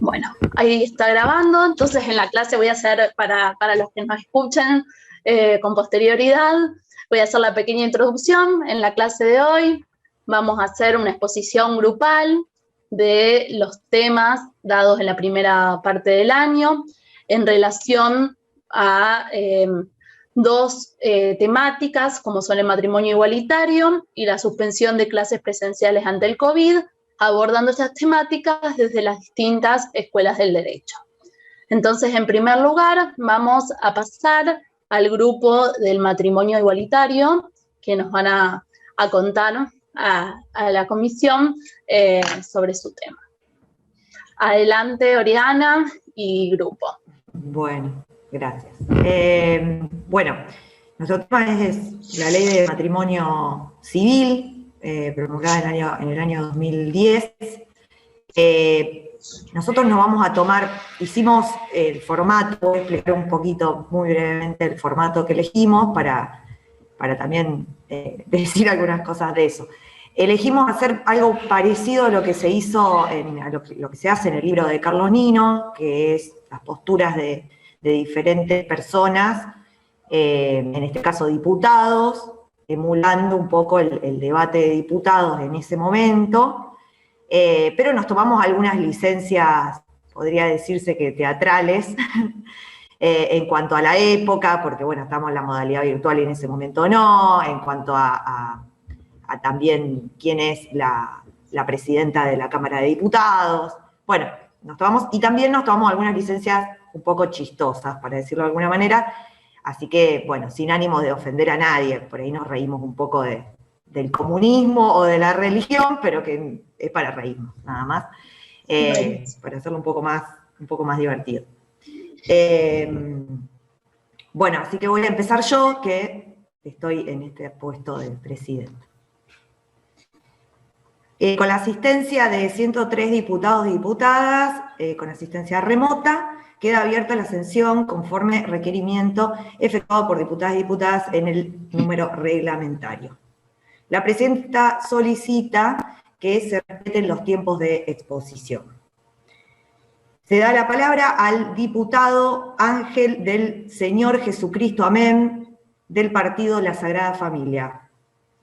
Bueno, ahí está grabando, entonces en la clase voy a hacer, para los que nos escuchen con posterioridad, voy a hacer la pequeña introducción. En la clase de hoy vamos a hacer una exposición grupal de los temas dados en la primera parte del año en relación a dos temáticas, como son el matrimonio igualitario y la suspensión de clases presenciales ante el COVID, abordando estas temáticas desde las distintas escuelas del derecho. Entonces, en primer lugar, vamos a pasar al grupo del matrimonio igualitario, que nos van a contar a la comisión sobre su tema. Adelante, Oriana y grupo. Bueno, gracias. Bueno, nuestro tema es la ley de matrimonio civil, promulgada en el año 2010. Nosotros nos vamos a tomar, hicimos el formato, voy a explicar un poquito, muy brevemente, el formato que elegimos para también decir algunas cosas de eso. Elegimos hacer algo parecido a lo que se hizo, a lo que se hace en el libro de Carlos Nino, que es las posturas de diferentes personas, en este caso diputados, emulando un poco el debate de diputados en ese momento, pero nos tomamos algunas licencias, podría decirse que teatrales, en cuanto a la época, porque bueno, estamos en la modalidad virtual y en ese momento no, en cuanto a también quién es la presidenta de la Cámara de Diputados. Bueno, y también nos tomamos algunas licencias un poco chistosas, para decirlo de alguna manera, así que, bueno, sin ánimo de ofender a nadie, por ahí nos reímos un poco del comunismo o de la religión, pero que es para reírnos, nada más, para hacerlo un poco más divertido. Bueno, así que voy a empezar yo, que estoy en este puesto de presidente. Con la asistencia de 103 diputados y diputadas, con asistencia remota, queda abierta la sesión conforme requerimiento efectuado por diputadas y diputadas en el número reglamentario. La presidenta solicita que se respeten los tiempos de exposición. Se da la palabra al diputado Ángel del Señor Jesucristo, amén, del partido La Sagrada Familia.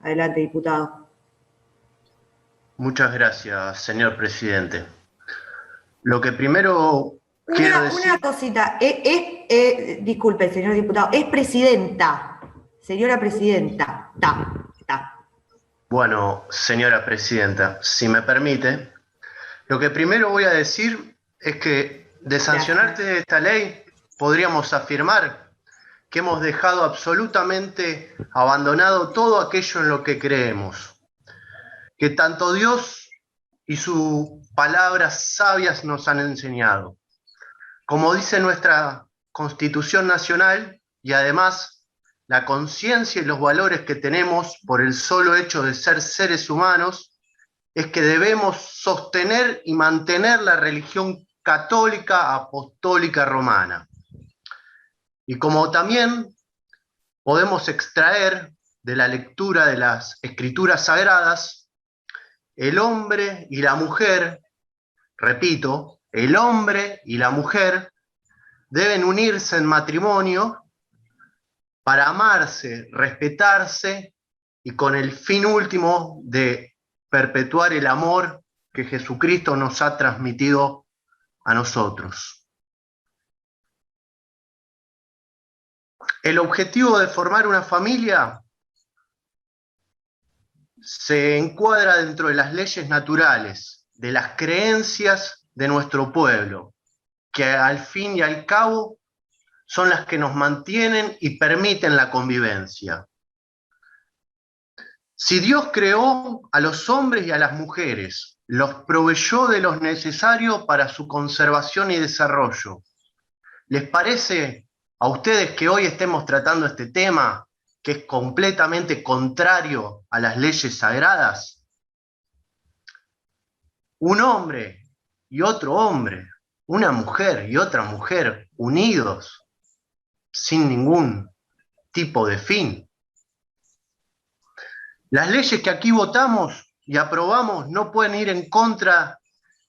Adelante, diputado. Muchas gracias, señor presidente. Lo que primero quiero decir... Una cosita, disculpe, señor diputado, es presidenta, señora presidenta, está. Bueno, señora presidenta, si me permite, lo que primero voy a decir es que de sancionarte esta ley podríamos afirmar que hemos dejado absolutamente abandonado todo aquello en lo que creemos. Que tanto Dios y sus palabras sabias nos han enseñado. Como dice nuestra Constitución Nacional, y además la conciencia y los valores que tenemos por el solo hecho de ser seres humanos, es que debemos sostener y mantener la religión católica apostólica romana. Y como también podemos extraer de la lectura de las Escrituras Sagradas, el hombre y la mujer, repito, el hombre y la mujer deben unirse en matrimonio para amarse, respetarse y con el fin último de perpetuar el amor que Jesucristo nos ha transmitido a nosotros. El objetivo de formar una familia se encuadra dentro de las leyes naturales, de las creencias de nuestro pueblo, que al fin y al cabo son las que nos mantienen y permiten la convivencia. Si Dios creó a los hombres y a las mujeres, los proveyó de lo necesario para su conservación y desarrollo, ¿les parece a ustedes que hoy estemos tratando este tema, que es completamente contrario a las leyes sagradas? Un hombre y otro hombre, una mujer y otra mujer, unidos, sin ningún tipo de fin. Las leyes que aquí votamos y aprobamos no pueden ir en contra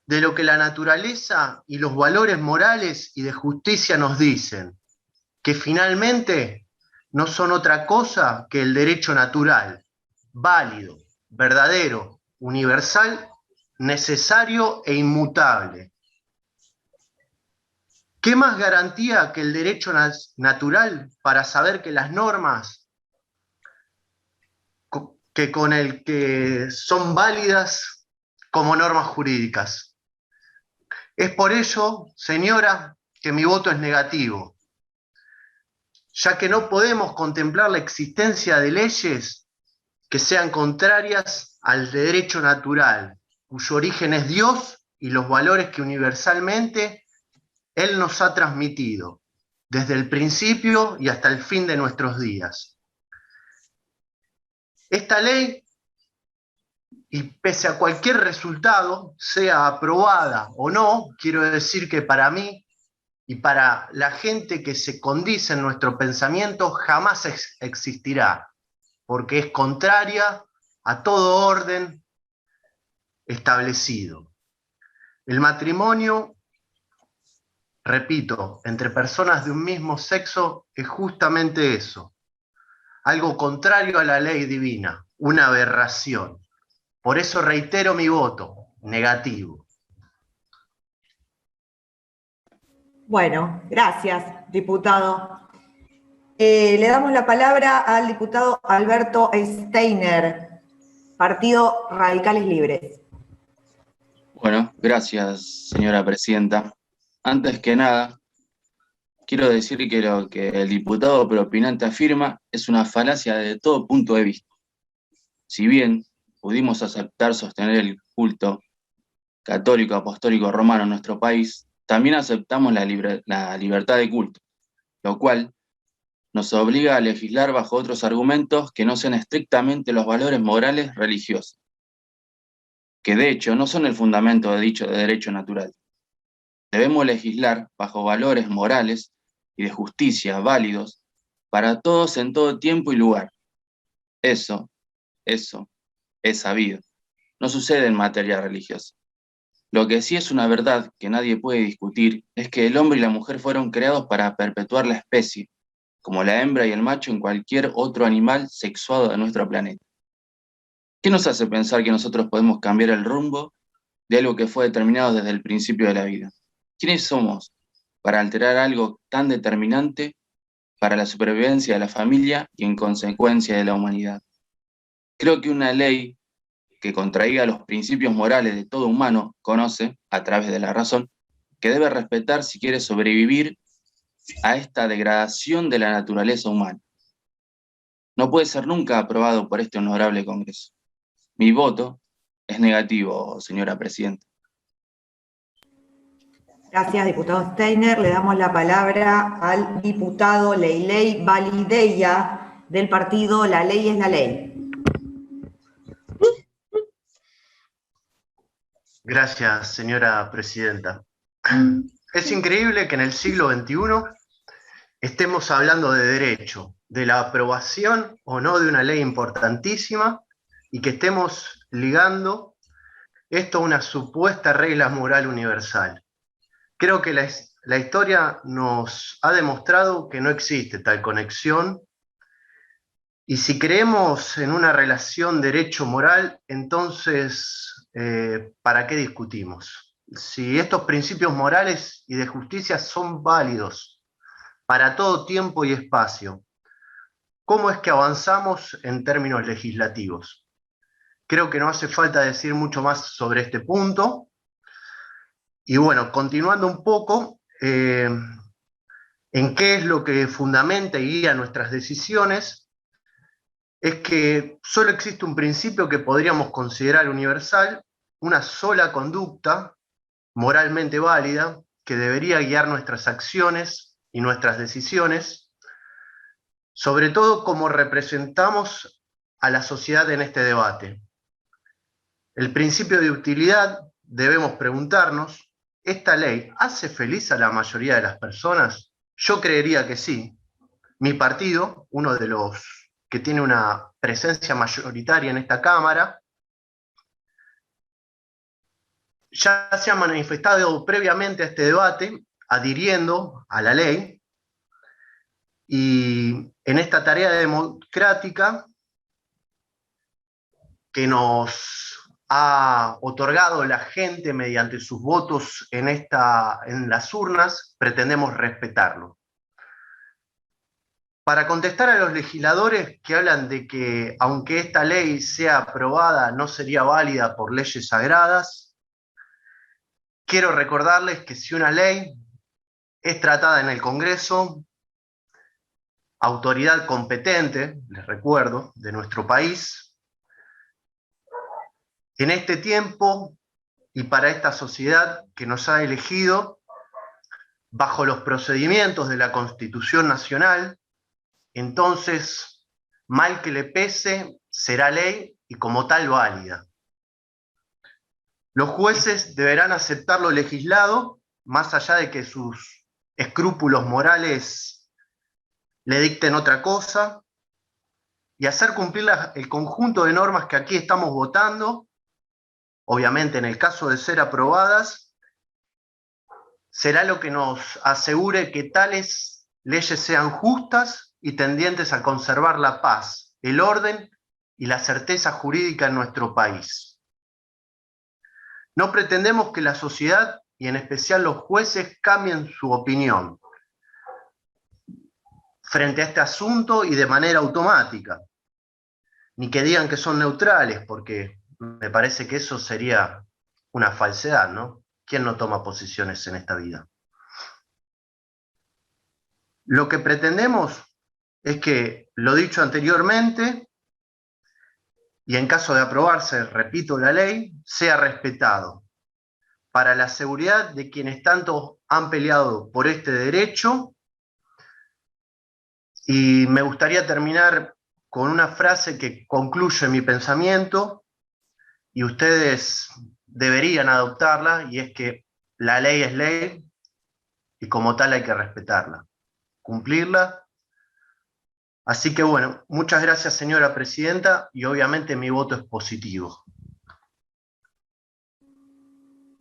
de lo que la naturaleza y los valores morales y de justicia nos dicen, que finalmente no son otra cosa que el derecho natural, válido, verdadero, universal, necesario e inmutable. ¿Qué más garantía que el derecho natural para saber que las normas que con el que son válidas como normas jurídicas? Es por ello, señora, que mi voto es negativo, ya que no podemos contemplar la existencia de leyes que sean contrarias al derecho natural, cuyo origen es Dios y los valores que universalmente Él nos ha transmitido, desde el principio y hasta el fin de nuestros días. Esta ley, y pese a cualquier resultado, sea aprobada o no, quiero decir que para mí y para la gente que se condice en nuestro pensamiento jamás existirá, porque es contraria a todo orden establecido. El matrimonio, repito, entre personas de un mismo sexo es justamente eso, algo contrario a la ley divina, una aberración. Por eso reitero mi voto negativo. Bueno, gracias, diputado. Le damos la palabra al diputado Alberto Steiner, Partido Radicales Libres. Bueno, gracias, señora presidenta. Antes que nada, quiero decir que lo que el diputado propinante afirma es una falacia de todo punto de vista. Si bien pudimos aceptar sostener el culto católico apostólico romano en nuestro país, también aceptamos la libertad de culto, lo cual nos obliga a legislar bajo otros argumentos que no sean estrictamente los valores morales religiosos, que de hecho no son el fundamento de dicho derecho natural. Debemos legislar bajo valores morales y de justicia válidos para todos en todo tiempo y lugar. Eso es sabido. No sucede en materia religiosa. Lo que sí es una verdad que nadie puede discutir es que el hombre y la mujer fueron creados para perpetuar la especie, como la hembra y el macho en cualquier otro animal sexuado de nuestro planeta. ¿Qué nos hace pensar que nosotros podemos cambiar el rumbo de algo que fue determinado desde el principio de la vida? ¿Quiénes somos para alterar algo tan determinante para la supervivencia de la familia y en consecuencia de la humanidad? Creo que una ley que contraiga los principios morales de todo humano conoce, a través de la razón, que debe respetar si quiere sobrevivir a esta degradación de la naturaleza humana. No puede ser nunca aprobado por este honorable Congreso. Mi voto es negativo, señora presidenta. Gracias, diputado Steiner. Le damos la palabra al diputado Leilei Valideya del partido La Ley es la Ley. Gracias, señora presidenta. Es increíble que en el siglo XXI estemos hablando de derecho, de la aprobación o no de una ley importantísima y que estemos ligando esto a una supuesta regla moral universal. Creo que la historia nos ha demostrado que no existe tal conexión y si creemos en una relación derecho-moral, entonces, ¿para qué discutimos? Si estos principios morales y de justicia son válidos para todo tiempo y espacio, ¿cómo es que avanzamos en términos legislativos? Creo que no hace falta decir mucho más sobre este punto. Y bueno, continuando un poco, en qué es lo que fundamenta y guía nuestras decisiones, es que solo existe un principio que podríamos considerar universal, una sola conducta moralmente válida que debería guiar nuestras acciones y nuestras decisiones, sobre todo como representamos a la sociedad en este debate. El principio de utilidad, debemos preguntarnos, ¿esta ley hace feliz a la mayoría de las personas? Yo creería que sí. Mi partido, uno de los que tiene una presencia mayoritaria en esta Cámara, ya se han manifestado previamente a este debate, adhiriendo a la ley, y en esta tarea democrática que nos ha otorgado la gente mediante sus votos en las urnas, pretendemos respetarlo. Para contestar a los legisladores que hablan de que aunque esta ley sea aprobada no sería válida por leyes sagradas, quiero recordarles que si una ley es tratada en el Congreso, autoridad competente, les recuerdo, de nuestro país, en este tiempo y para esta sociedad que nos ha elegido, bajo los procedimientos de la Constitución Nacional, entonces, mal que le pese, será ley y como tal válida. Los jueces deberán aceptar lo legislado, más allá de que sus escrúpulos morales le dicten otra cosa, y hacer cumplir el conjunto de normas que aquí estamos votando, obviamente en el caso de ser aprobadas, será lo que nos asegure que tales leyes sean justas y tendientes a conservar la paz, el orden y la certeza jurídica en nuestro país. No pretendemos que la sociedad, y en especial los jueces, cambien su opinión frente a este asunto y de manera automática, ni que digan que son neutrales, porque me parece que eso sería una falsedad, ¿no? ¿Quién no toma posiciones en esta vida? Lo que pretendemos es que, lo dicho anteriormente, y en caso de aprobarse, repito, la ley, sea respetado para la seguridad de quienes tanto han peleado por este derecho. Y me gustaría terminar con una frase que concluye mi pensamiento, y ustedes deberían adoptarla, y es que la ley es ley, y como tal hay que respetarla, cumplirla. Así que bueno, muchas gracias, señora presidenta, y obviamente mi voto es positivo.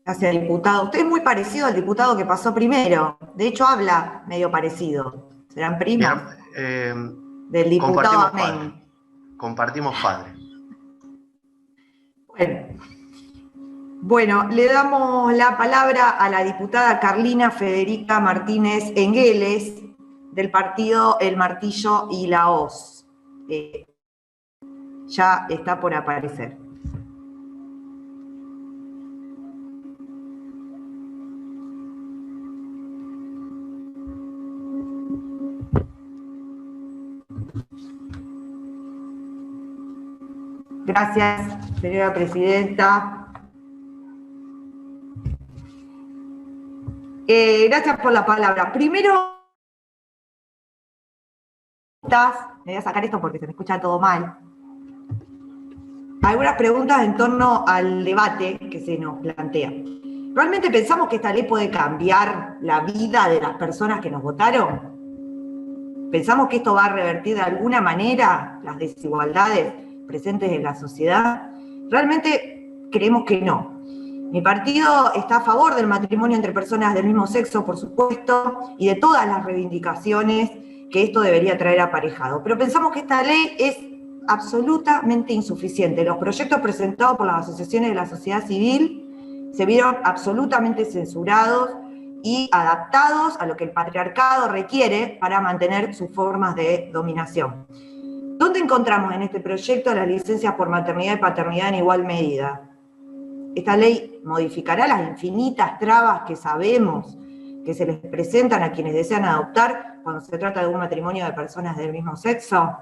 Gracias, diputado. Usted es muy parecido al diputado que pasó primero. De hecho, habla medio parecido. ¿Serán primos? Del diputado Amén. Compartimos padre. Bueno, le damos la palabra a la diputada Carlina Federica Martínez Engueles, del partido El Martillo y la Hoz. Ya está por aparecer. Gracias, señora presidenta. Gracias por la palabra. Primero, me voy a sacar esto porque se me escucha todo mal. Algunas preguntas en torno al debate que se nos plantea. ¿Realmente pensamos que esta ley puede cambiar la vida de las personas que nos votaron? ¿Pensamos que esto va a revertir de alguna manera las desigualdades presentes en la sociedad? Realmente creemos que no. Mi partido está a favor del matrimonio entre personas del mismo sexo, por supuesto, y de todas las reivindicaciones que esto debería traer aparejado. Pero pensamos que esta ley es absolutamente insuficiente. Los proyectos presentados por las asociaciones de la sociedad civil se vieron absolutamente censurados y adaptados a lo que el patriarcado requiere para mantener sus formas de dominación. ¿Dónde encontramos en este proyecto las licencias por maternidad y paternidad en igual medida? Esta ley modificará las infinitas trabas que sabemos que se les presentan a quienes desean adoptar cuando se trata de un matrimonio de personas del mismo sexo.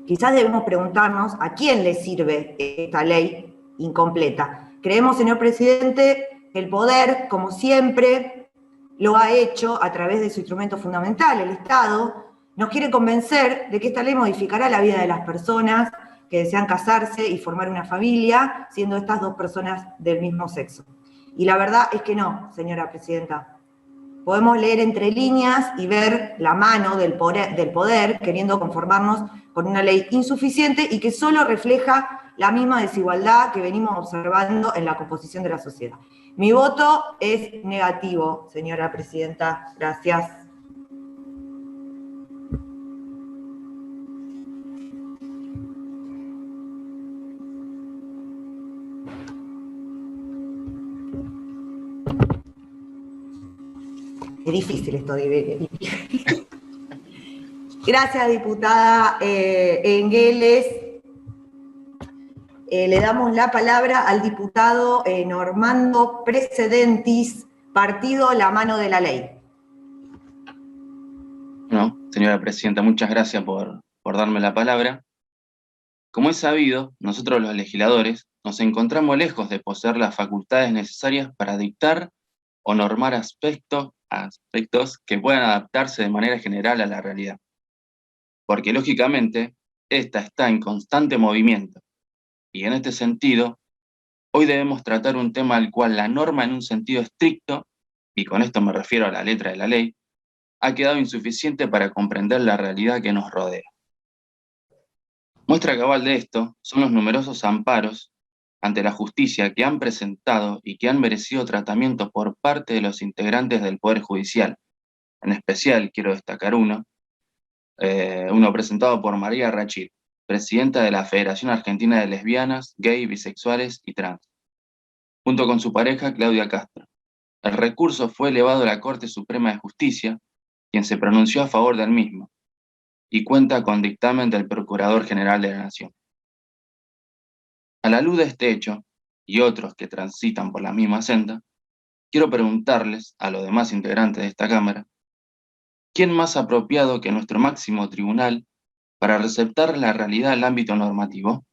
Quizás debemos preguntarnos a quién le sirve esta ley incompleta. Creemos, señor presidente, que el poder, como siempre, lo ha hecho a través de su instrumento fundamental, el Estado. Nos quiere convencer de que esta ley modificará la vida de las personas que desean casarse y formar una familia, siendo estas dos personas del mismo sexo. Y la verdad es que no, señora presidenta. Podemos leer entre líneas y ver la mano del poder queriendo conformarnos con una ley insuficiente y que solo refleja la misma desigualdad que venimos observando en la composición de la sociedad. Mi voto es negativo, señora presidenta. Gracias. Es difícil esto de... Gracias, diputada Engeles. Le damos la palabra al diputado Normando Precedentis, Partido La Mano de la Ley. Bueno, señora presidenta, muchas gracias por darme la palabra. Como es sabido, nosotros los legisladores nos encontramos lejos de poseer las facultades necesarias para dictar o normar aspectos que puedan adaptarse de manera general a la realidad. Porque lógicamente, esta está en constante movimiento. Y en este sentido, hoy debemos tratar un tema al cual la norma en un sentido estricto, y con esto me refiero a la letra de la ley, ha quedado insuficiente para comprender la realidad que nos rodea. Muestra cabal de esto son los numerosos amparos ante la justicia que han presentado y que han merecido tratamiento por parte de los integrantes del Poder Judicial. En especial quiero destacar uno presentado por María Rachid, presidenta de la Federación Argentina de Lesbianas, Gay, Bisexuales y Trans, junto con su pareja Claudia Castro. El recurso fue elevado a la Corte Suprema de Justicia, quien se pronunció a favor del mismo, y cuenta con dictamen del Procurador General de la Nación. A la luz de este hecho, y otros que transitan por la misma senda, quiero preguntarles a los demás integrantes de esta Cámara, ¿quién más apropiado que nuestro máximo tribunal para receptar la realidad del ámbito normativo?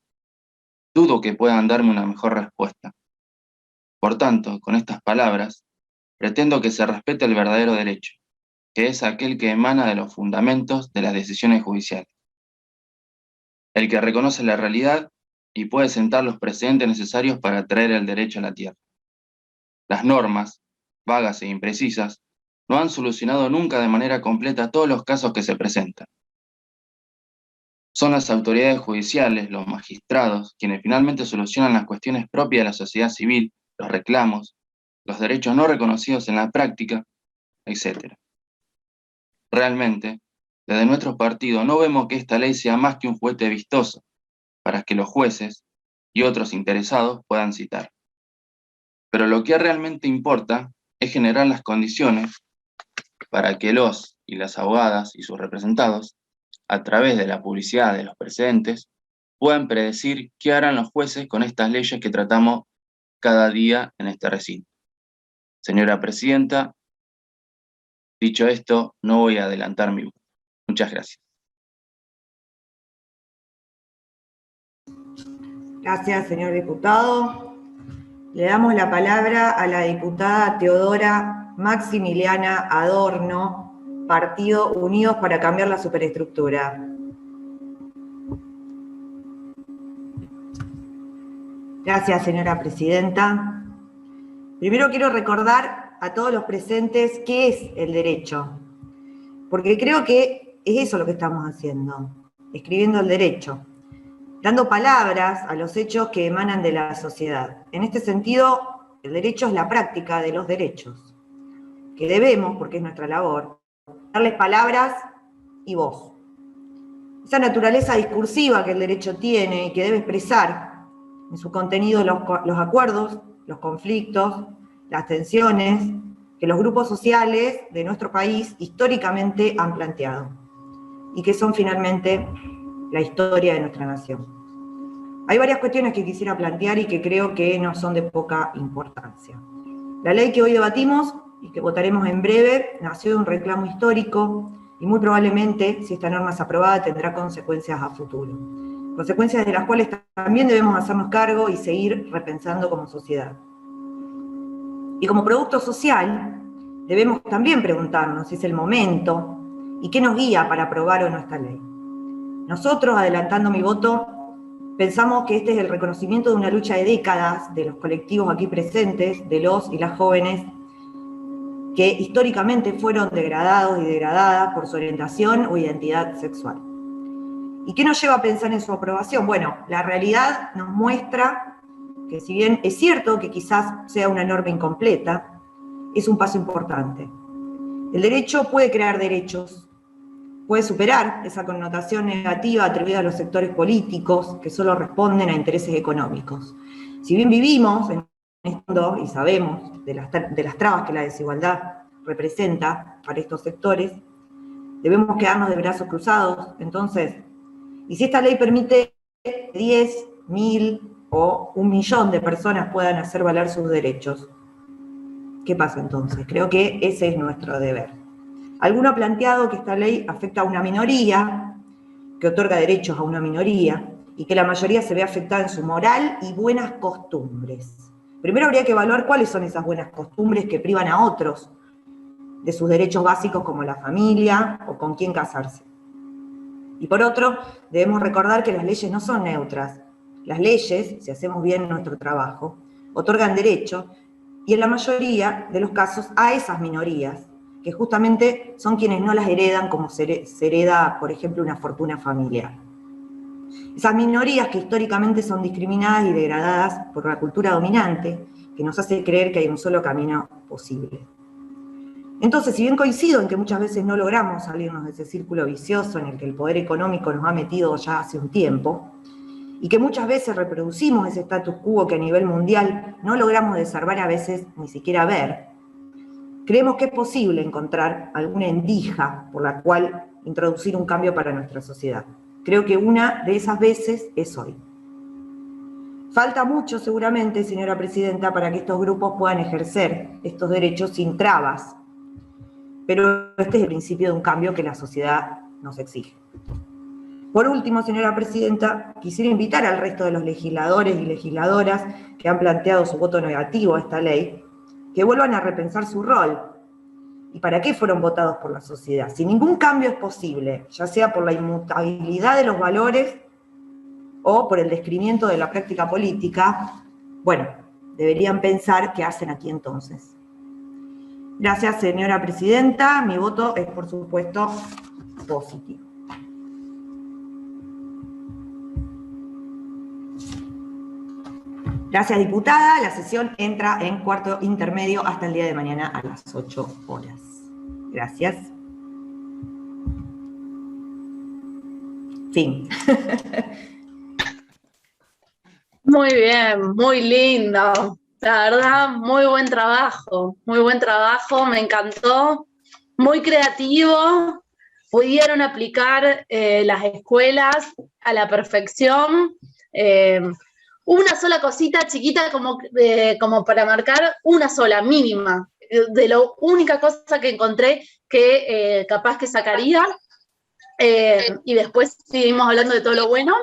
Dudo que puedan darme una mejor respuesta. Por tanto, con estas palabras, pretendo que se respete el verdadero derecho, que es aquel que emana de los fundamentos de las decisiones judiciales. El que reconoce la realidad y puede sentar los precedentes necesarios para traer el derecho a la tierra. Las normas, vagas e imprecisas, no han solucionado nunca de manera completa todos los casos que se presentan. Son las autoridades judiciales, los magistrados, quienes finalmente solucionan las cuestiones propias de la sociedad civil, los reclamos, los derechos no reconocidos en la práctica, etc. Realmente, desde nuestro partido no vemos que esta ley sea más que un juguete vistoso para que los jueces y otros interesados puedan citar. Pero lo que realmente importa es generar las condiciones para que los y las abogadas y sus representados, a través de la publicidad de los precedentes, puedan predecir qué harán los jueces con estas leyes que tratamos cada día en este recinto. Señora presidenta, dicho esto, no voy a adelantar mi voto. Muchas gracias. Gracias, señor diputado. Le damos la palabra a la diputada Teodora Maximiliana Adorno, Partido Unidos para Cambiar la Superestructura. Gracias, señora presidenta. Primero quiero recordar a todos los presentes qué es el derecho, porque creo que es eso lo que estamos haciendo, escribiendo el derecho, dando palabras a los hechos que emanan de la sociedad. En este sentido, el derecho es la práctica de los derechos, que debemos, porque es nuestra labor, darles palabras y voz. Esa naturaleza discursiva que el derecho tiene y que debe expresar en su contenido los acuerdos, los conflictos, las tensiones que los grupos sociales de nuestro país históricamente han planteado y que son finalmente la historia de nuestra nación. Hay varias cuestiones que quisiera plantear y que creo que no son de poca importancia. La ley que hoy debatimos y que votaremos en breve nació de un reclamo histórico y muy probablemente, si esta norma es aprobada, tendrá consecuencias a futuro. Consecuencias de las cuales también debemos hacernos cargo y seguir repensando como sociedad. Y como producto social, debemos también preguntarnos si es el momento y qué nos guía para aprobar o no esta ley. Nosotros, adelantando mi voto, pensamos que este es el reconocimiento de una lucha de décadas de los colectivos aquí presentes, de los y las jóvenes, que históricamente fueron degradados y degradadas por su orientación o identidad sexual. ¿Y qué nos lleva a pensar en su aprobación? Bueno, la realidad nos muestra que si bien es cierto que quizás sea una norma incompleta, es un paso importante. El derecho puede crear derechos, puede superar esa connotación negativa atribuida a los sectores políticos que solo responden a intereses económicos. Si bien vivimos en este mundo y sabemos de las trabas que la desigualdad representa para estos sectores, debemos quedarnos de brazos cruzados. Entonces, y si esta ley permite que 10, 1000 o 1 millón de personas puedan hacer valer sus derechos, ¿qué pasa entonces? Creo que ese es nuestro deber. Alguno ha planteado que esta ley afecta a una minoría, que otorga derechos a una minoría, y que la mayoría se ve afectada en su moral y buenas costumbres. Primero habría que evaluar cuáles son esas buenas costumbres que privan a otros de sus derechos básicos como la familia o con quién casarse. Y por otro, debemos recordar que las leyes no son neutras. Las leyes, si hacemos bien nuestro trabajo, otorgan derechos, y en la mayoría de los casos a esas minorías, que justamente son quienes no las heredan como se hereda, por ejemplo, una fortuna familiar. Esas minorías que históricamente son discriminadas y degradadas por la cultura dominante, que nos hace creer que hay un solo camino posible. Entonces, si bien coincido en que muchas veces no logramos salirnos de ese círculo vicioso en el que el poder económico nos ha metido ya hace un tiempo, y que muchas veces reproducimos ese status quo que a nivel mundial no logramos desarmar, a veces ni siquiera ver, creemos que es posible encontrar alguna endija por la cual introducir un cambio para nuestra sociedad. Creo que una de esas veces es hoy. Falta mucho, seguramente, señora presidenta, para que estos grupos puedan ejercer estos derechos sin trabas, pero este es el principio de un cambio que la sociedad nos exige. Por último, señora presidenta, quisiera invitar al resto de los legisladores y legisladoras que han planteado su voto negativo a esta ley, que vuelvan a repensar su rol y para qué fueron votados por la sociedad. Si ningún cambio es posible, ya sea por la inmutabilidad de los valores o por el descrimiento de la práctica política, bueno, deberían pensar qué hacen aquí entonces. Gracias, señora presidenta. Mi voto es, por supuesto, positivo. Gracias, diputada. La sesión entra en cuarto intermedio hasta el día de mañana a las 8 horas. Gracias. Fin. Muy bien, muy lindo. La verdad, muy buen trabajo, me encantó. Muy creativo. Pudieron aplicar las escuelas a la perfección. Una sola cosita chiquita como para marcar, una sola, mínima, de la única cosa que encontré que capaz que sacaría, y después seguimos hablando de todo lo bueno.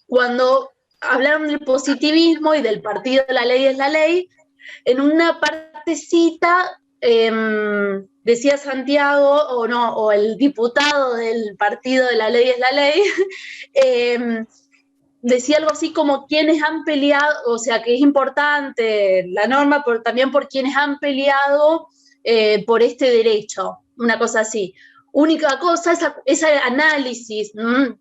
Cuando hablaron del positivismo y del partido de la ley es la ley, en una partecita decía Santiago, o el diputado del partido de la ley es la ley, decía algo así como quienes han peleado, o sea, que es importante la norma, pero también por quienes han peleado por este derecho, una cosa así. Única cosa, ese análisis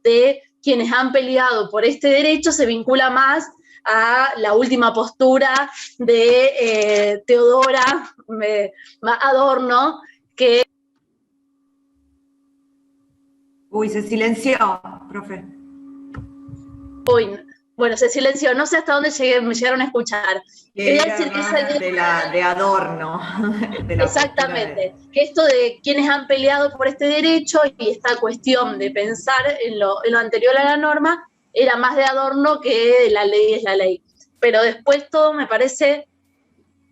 de quienes han peleado por este derecho se vincula más a la última postura de Teodora Adorno, que... Uy, se silenció, profe. Uy, bueno, se silenció, no sé hasta dónde me llegaron a escuchar. De Adorno. De la exactamente, que esto de quienes han peleado por este derecho y esta cuestión de pensar en lo anterior a la norma era más de Adorno que de la ley es la ley. Pero después todo me parece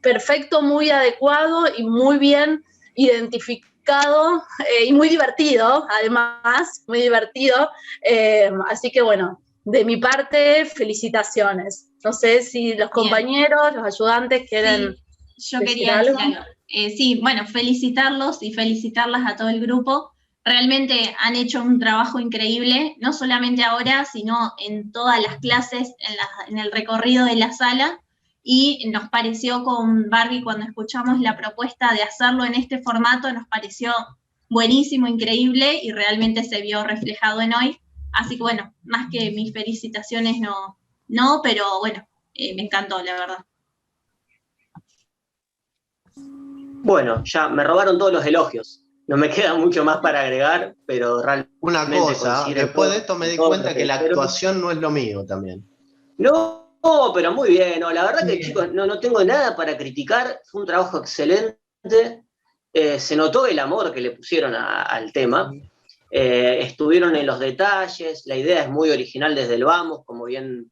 perfecto, muy adecuado y muy bien identificado y muy divertido, además, muy divertido. Así que bueno, de mi parte, felicitaciones. No sé si los compañeros, los ayudantes quieren... Sí, yo quería decir algo. Sí, bueno, felicitarlos y felicitarlas a todo el grupo. Realmente han hecho un trabajo increíble, no solamente ahora, sino en todas las clases, en el recorrido de la sala. Y nos pareció con Barbie, cuando escuchamos la propuesta de hacerlo en este formato, nos pareció buenísimo, increíble, y realmente se vio reflejado en hoy. Así que bueno, más que mis felicitaciones no, pero bueno, me encantó, la verdad. Bueno, ya me robaron todos los elogios. No me queda mucho más para agregar, pero realmente... Una cosa, después de esto me di cuenta que la actuación no es lo mío también. No, pero muy bien. No, la verdad que, chicos, no tengo nada para criticar. Fue un trabajo excelente. Se notó el amor que le pusieron al tema. Estuvieron en los detalles. La idea es muy original desde el vamos, como bien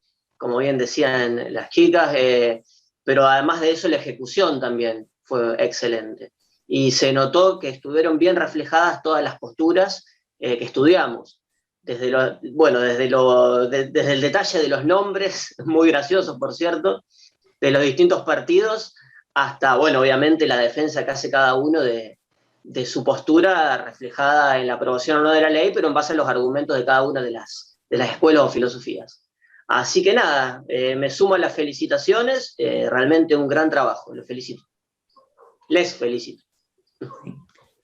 decían las chicas. Pero además de eso, la ejecución también fue excelente. Y se notó que estuvieron bien reflejadas todas las posturas que estudiamos. Desde el detalle de los nombres, muy graciosos, por cierto, de los distintos partidos, hasta, bueno, obviamente la defensa que hace cada uno de su postura reflejada en la aprobación o no de la ley, pero en base a los argumentos de cada una de las escuelas o filosofías. Así que nada, me sumo a las felicitaciones, realmente un gran trabajo, los felicito. Les felicito.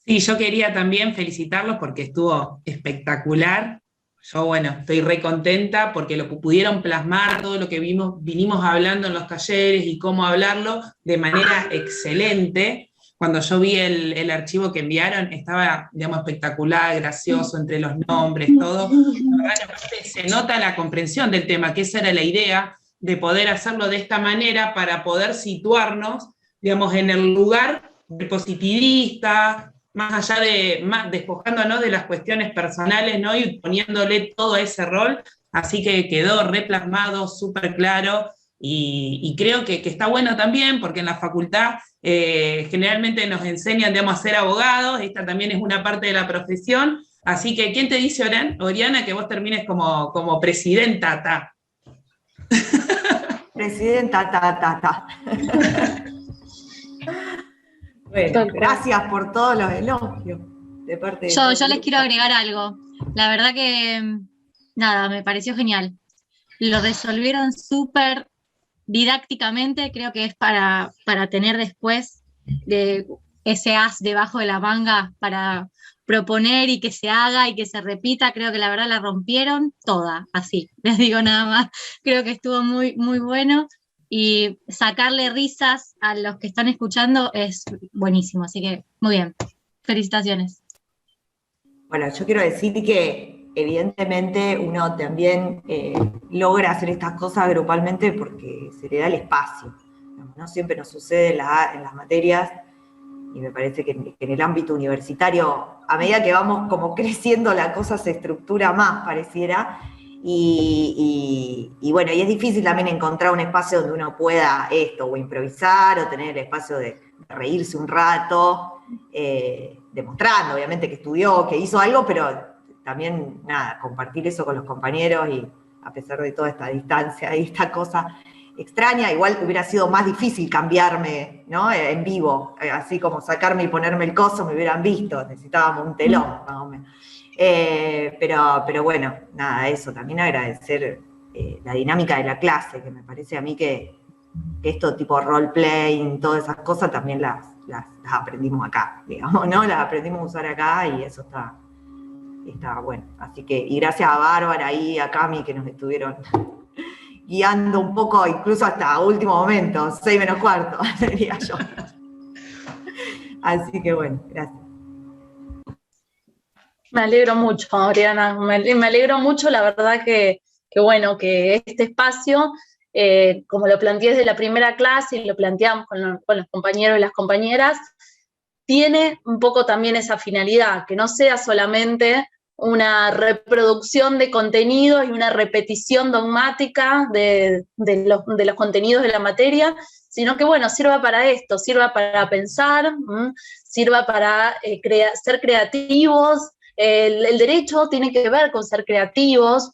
Sí, yo quería también felicitarlos porque estuvo espectacular. Yo, bueno, estoy re contenta porque lo pudieron plasmar todo lo que vinimos hablando en los talleres y cómo hablarlo de manera excelente. Cuando yo vi el archivo que enviaron, estaba, digamos, espectacular, gracioso, entre los nombres, todo. La verdad que se nota la comprensión del tema, que esa era la idea, de poder hacerlo de esta manera para poder situarnos, digamos, en el lugar del positivista, más allá despojándonos de las cuestiones personales, ¿no? Y poniéndole todo ese rol, así que quedó replasmado, súper claro, y creo que está bueno también, porque en la facultad generalmente nos enseñan, digamos, a ser abogados, esta también es una parte de la profesión, así que, ¿quién te dice, Oriana, que vos termines como presidenta? Presidenta, Bueno, gracias por todos los elogios de parte de yo les quiero agregar algo. La verdad que, nada, me pareció genial. Lo resolvieron súper didácticamente, creo que es para tener después de ese as debajo de la manga para proponer y que se haga y que se repita. Creo que la verdad la rompieron toda, así, les digo nada más. Creo que estuvo muy, muy bueno. Y sacarle risas a los que están escuchando es buenísimo, así que muy bien, felicitaciones. Bueno, yo quiero decir que evidentemente uno también logra hacer estas cosas grupalmente porque se le da el espacio. No siempre nos sucede en las materias, y me parece que en el ámbito universitario, a medida que vamos como creciendo, la cosa se estructura más, pareciera. Y bueno, y es difícil también encontrar un espacio donde uno pueda o improvisar, o tener el espacio de reírse un rato, demostrando obviamente que estudió, que hizo algo, pero también, nada, compartir eso con los compañeros, y a pesar de toda esta distancia y esta cosa extraña, igual hubiera sido más difícil cambiarme, ¿no? En vivo, así como sacarme y ponerme el coso, me hubieran visto, necesitábamos un telón, más o menos. Pero bueno, nada, eso, también agradecer la dinámica de la clase, que me parece a mí que esto tipo roleplaying, todas esas cosas también las aprendimos acá, digamos, ¿no? Las aprendimos a usar acá, y eso está bueno. Así que, y gracias a Bárbara y a Cami, que nos estuvieron guiando un poco, incluso hasta último momento, 6:45, diría yo. Así que bueno, gracias. Me alegro mucho, Oriana, me alegro mucho, la verdad que bueno, que este espacio, como lo planteé desde la primera clase y lo planteamos con los compañeros y las compañeras, tiene un poco también esa finalidad, que no sea solamente una reproducción de contenidos y una repetición dogmática de los contenidos de la materia, sino que, bueno, sirva para esto, sirva para pensar, sirva para ser creativos. El derecho tiene que ver con ser creativos,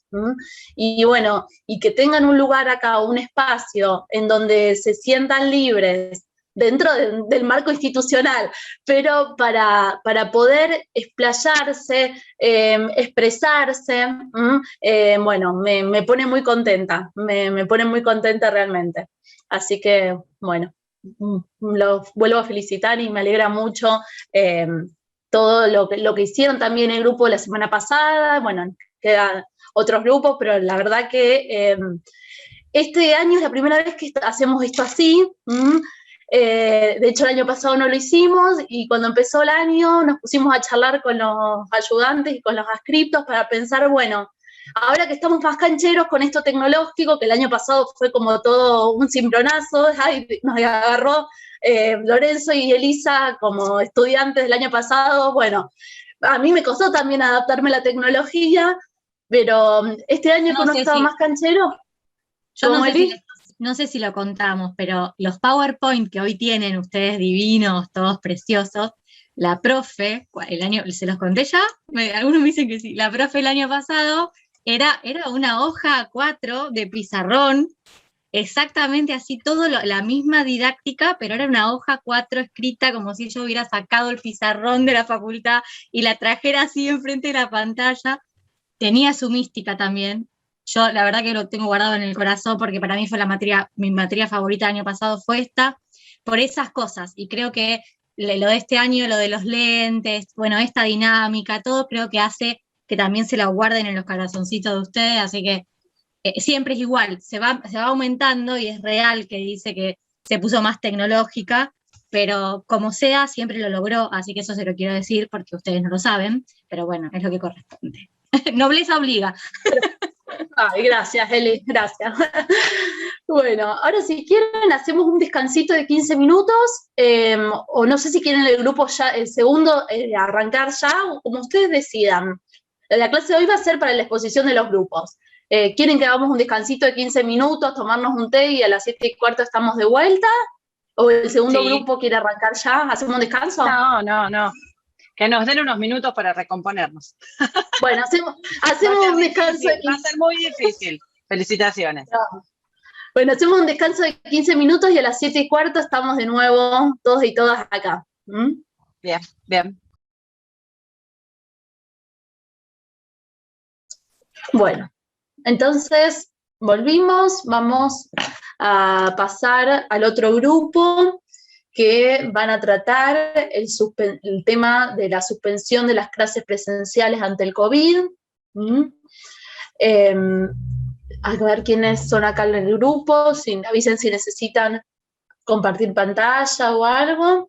y bueno, y que tengan un lugar acá, un espacio en donde se sientan libres dentro del marco institucional, pero para poder explayarse, expresarse, bueno, me pone muy contenta, me pone muy contenta realmente. Así que, bueno, los vuelvo a felicitar y me alegra mucho todo lo que hicieron también el grupo la semana pasada, bueno, quedan otros grupos, pero la verdad que este año es la primera vez que hacemos esto así. De hecho, el año pasado no lo hicimos y cuando empezó el año nos pusimos a charlar con los ayudantes y con los adscriptos para pensar, bueno, ahora que estamos más cancheros con esto tecnológico, que el año pasado fue como todo un cimbronazo, nos agarró Lorenzo y Elisa como estudiantes del año pasado, bueno, a mí me costó también adaptarme a la tecnología, pero este año que uno estaba más canchero, yo no sé si lo contamos, pero los PowerPoint que hoy tienen ustedes divinos, todos preciosos, la profe, ¿se los conté ya? Algunos me dicen que sí, la profe el año pasado era una hoja A4 de pizarrón, exactamente así, la misma didáctica, pero era una hoja 4 escrita como si yo hubiera sacado el pizarrón de la facultad y la trajera así enfrente de la pantalla. Tenía su mística también. Yo la verdad que lo tengo guardado en el corazón porque para mí fue mi materia favorita el año pasado fue esta, por esas cosas. Y creo que lo de este año, lo de los lentes, bueno, esta dinámica, todo creo que hace que también se la guarden en los corazoncitos de ustedes, así que siempre es igual, se va aumentando y es real que dice que se puso más tecnológica, pero como sea, siempre lo logró, así que eso se lo quiero decir porque ustedes no lo saben, pero bueno, es lo que corresponde. Nobleza obliga. Ay, gracias, Eli, gracias. Bueno, ahora si quieren hacemos un descansito de 15 minutos, o no sé si quieren el grupo ya, el segundo, arrancar ya, o como ustedes decidan. La clase de hoy va a ser para la exposición de los grupos. ¿Quieren que hagamos un descansito de 15 minutos, tomarnos un té y a las 7:15 estamos de vuelta? ¿O el segundo grupo quiere arrancar ya? ¿Hacemos un descanso? No. Que nos den unos minutos para recomponernos. Bueno, hacemos un descanso. Va a ser muy difícil. Felicitaciones. No. Bueno, hacemos un descanso de 15 minutos y a las 7:15 estamos de nuevo todos y todas acá. Bien. Bueno, entonces volvimos, vamos a pasar al otro grupo que van a tratar el tema de la suspensión de las clases presenciales ante el COVID. A ver quiénes son acá en el grupo, avisen si necesitan compartir pantalla o algo.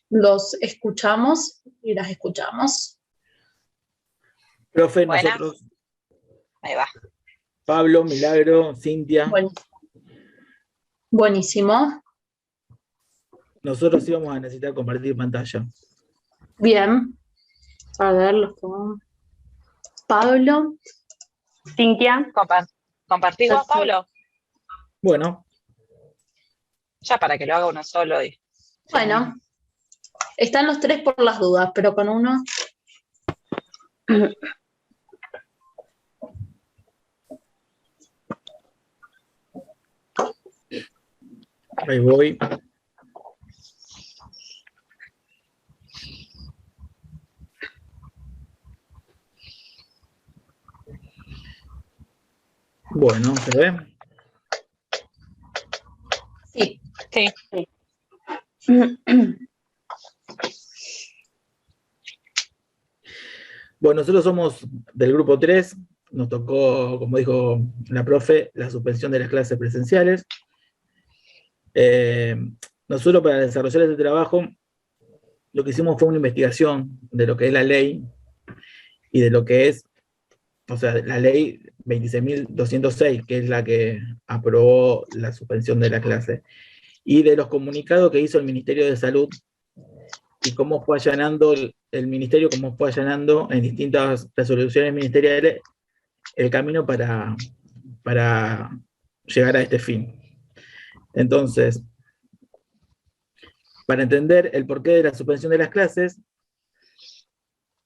Los escuchamos y las escuchamos. Profe, nosotros. Ahí va. Pablo, Milagro, Cintia. Buenísimo. Nosotros íbamos a necesitar compartir pantalla. Bien. A ver, los pongo. Pablo. Cintia. ¿Compartís vos, Pablo? Bueno. Ya para que lo haga uno solo. Bueno. Están los tres por las dudas, pero con uno. Ahí voy. Bueno, ¿se ve? Sí. Bueno, nosotros somos del grupo 3, nos tocó, como dijo la profe, la suspensión de las clases presenciales. Nosotros para desarrollar este trabajo, lo que hicimos fue una investigación de lo que es la ley y de lo que es, o sea, la ley 26.206, que es la que aprobó la suspensión de la clase, y de los comunicados que hizo el Ministerio de Salud y cómo fue allanando el Ministerio, cómo fue allanando en distintas resoluciones ministeriales el camino para llegar a este fin. Entonces, para entender el porqué de la suspensión de las clases,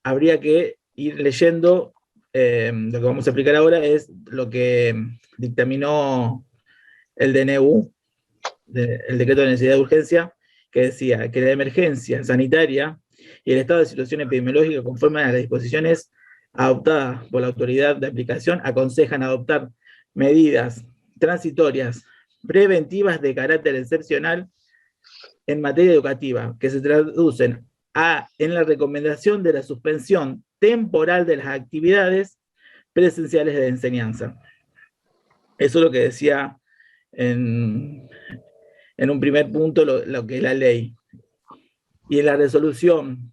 habría que ir leyendo, lo que vamos a explicar ahora es lo que dictaminó el DNU, el Decreto de Necesidad de Urgencia, que decía que la emergencia sanitaria y el estado de situación epidemiológica conforme a las disposiciones adoptadas por la autoridad de aplicación aconsejan adoptar medidas transitorias preventivas de carácter excepcional en materia educativa, que se traducen en la recomendación de la suspensión temporal de las actividades presenciales de enseñanza. Eso es lo que decía en un primer punto lo que es la ley. Y en la resolución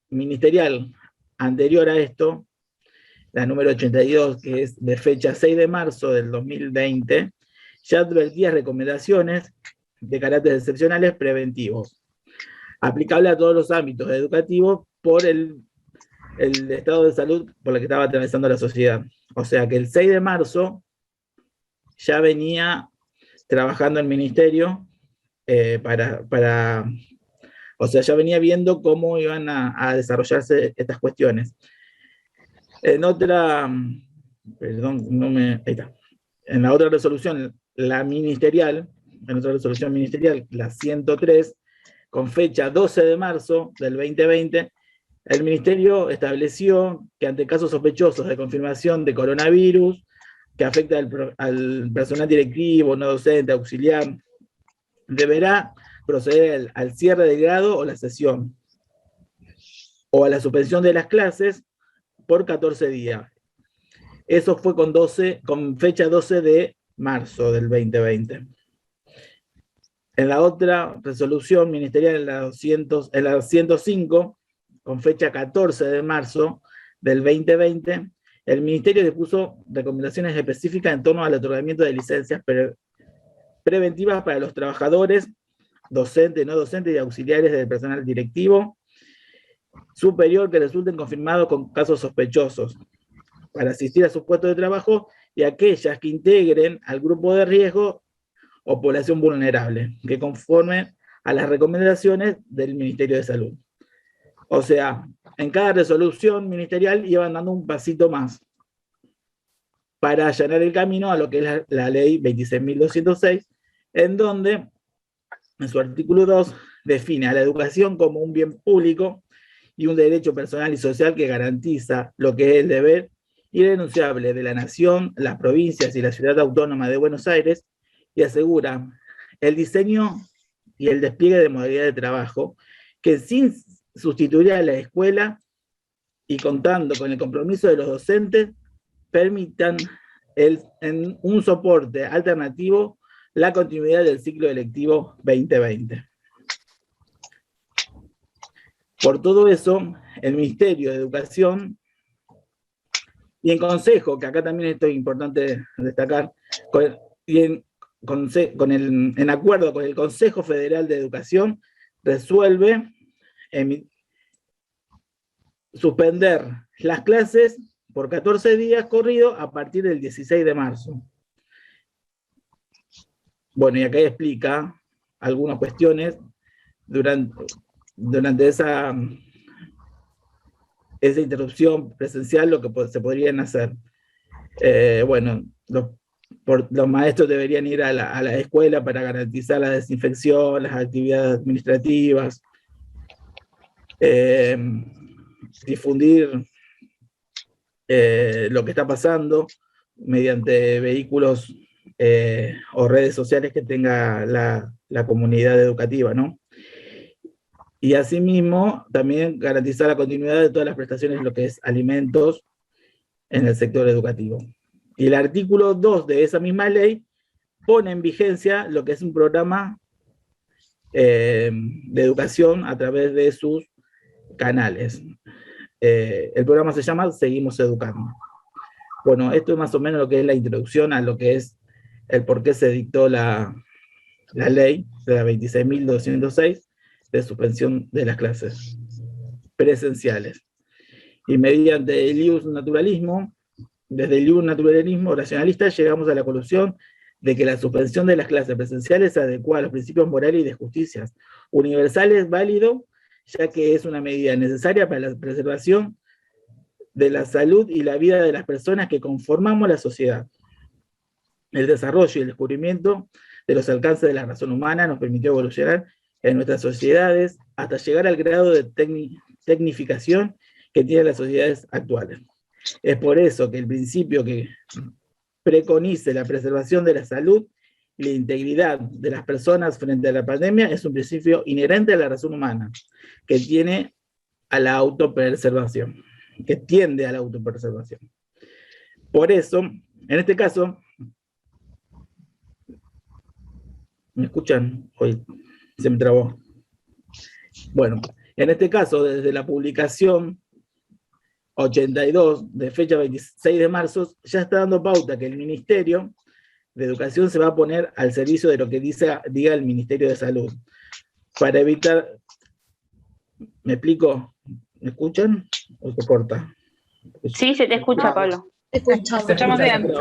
ministerial anterior a esto, la número 82, que es de fecha 6 de marzo del 2020, ya advertía recomendaciones de carácter excepcionales preventivos, aplicable a todos los ámbitos educativos por el estado de salud por el que estaba atravesando la sociedad. O sea que el 6 de marzo ya venía trabajando el ministerio o sea, ya venía viendo cómo iban a desarrollarse estas cuestiones. En otra, ahí está. En la otra resolución, la ministerial, la 103, con fecha 12 de marzo del 2020, el ministerio estableció que ante casos sospechosos de confirmación de coronavirus, que afecta al personal directivo, no docente, auxiliar, deberá proceder al cierre del grado o la sesión, o a la suspensión de las clases por 14 días. Eso fue con fecha 12 de marzo del 2020. En la otra resolución ministerial, en la 105, con fecha 14 de marzo del 2020, el ministerio dispuso recomendaciones específicas en torno al otorgamiento de licencias preventivas para los trabajadores, docentes, no docentes y auxiliares del personal directivo superior que resulten confirmados con casos sospechosos, para asistir a sus puestos de trabajo, y aquellas que integren al grupo de riesgo o población vulnerable, que conforme a las recomendaciones del Ministerio de Salud. O sea, en cada resolución ministerial iban dando un pasito más para allanar el camino a lo que es la ley 26.206, en donde, en su artículo 2, define a la educación como un bien público y un derecho personal y social que garantiza lo que es el deber irrenunciable de la nación, las provincias y la ciudad autónoma de Buenos Aires, y asegura el diseño y el despliegue de modalidades de trabajo que, sin sustituir a la escuela y contando con el compromiso de los docentes, permitan en un soporte alternativo la continuidad del ciclo electivo 2020. Por todo eso, el Ministerio de Educación y en consejo, que acá también esto es importante destacar, en acuerdo con el Consejo Federal de Educación, resuelve suspender las clases por 14 días corridos a partir del 16 de marzo. Bueno, y acá explica algunas cuestiones durante esa interrupción presencial, lo que se podrían hacer. Bueno, los maestros deberían ir a la escuela para garantizar la desinfección, las actividades administrativas, difundir lo que está pasando mediante vehículos o redes sociales que tenga la comunidad educativa, ¿no? Y asimismo, también garantizar la continuidad de todas las prestaciones, lo que es alimentos en el sector educativo. Y el artículo 2 de esa misma ley pone en vigencia lo que es un programa de educación a través de sus canales. El programa se llama Seguimos Educando. Bueno, esto es más o menos lo que es la introducción a lo que es el por qué se dictó la ley de la 26.206 de suspensión de las clases presenciales. Y mediante el ius naturalismo, desde el ius naturalismo racionalista, llegamos a la conclusión de que la suspensión de las clases presenciales se adecua a los principios morales y de justicia universales, válido, ya que es una medida necesaria para la preservación de la salud y la vida de las personas que conformamos la sociedad. El desarrollo y el descubrimiento de los alcances de la razón humana nos permitió evolucionar en nuestras sociedades hasta llegar al grado de tecnificación que tienen las sociedades actuales. Es por eso que el principio que preconice la preservación de la salud y la integridad de las personas frente a la pandemia es un principio inherente a la razón humana, que tiene a la autopreservación, que tiende a la autopreservación. Por eso, en este caso, ¿me escuchan? Hoy se me trabó. Bueno, en este caso, desde la publicación 82, de fecha 26 de marzo, ya está dando pauta que el Ministerio de Educación se va a poner al servicio de lo que diga el Ministerio de Salud, para evitar... ¿Me explico? ¿Me escuchan? ¿O se corta? Sí, se te escucha, Pablo. Te escuchamos bien.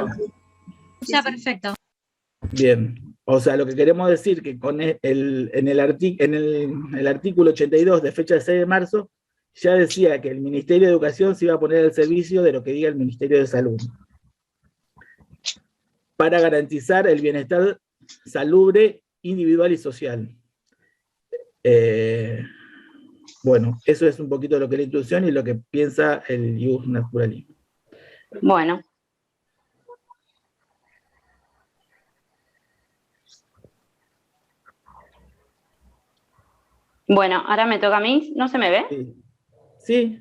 Ya, perfecto. Bien. O sea, lo que queremos decir que con en el artículo 82 de fecha 6 de marzo ya decía que el Ministerio de Educación se iba a poner al servicio de lo que diga el Ministerio de Salud, para garantizar el bienestar salubre, individual y social. Bueno, eso es un poquito lo que es la introducción y lo que piensa el Ius Naturalismo. Bueno. Bueno, ahora me toca a mí. ¿No se me ve? Sí.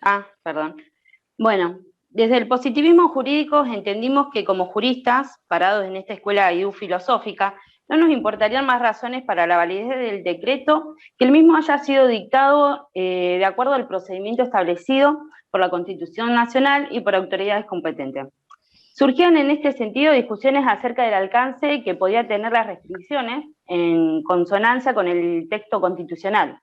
Ah, perdón. Bueno, desde el positivismo jurídico entendimos que como juristas, parados en esta escuela IDU filosófica, no nos importarían más razones para la validez del decreto que el mismo haya sido dictado de acuerdo al procedimiento establecido por la Constitución Nacional y por autoridades competentes. Surgían en este sentido discusiones acerca del alcance que podía tener las restricciones en consonancia con el texto constitucional.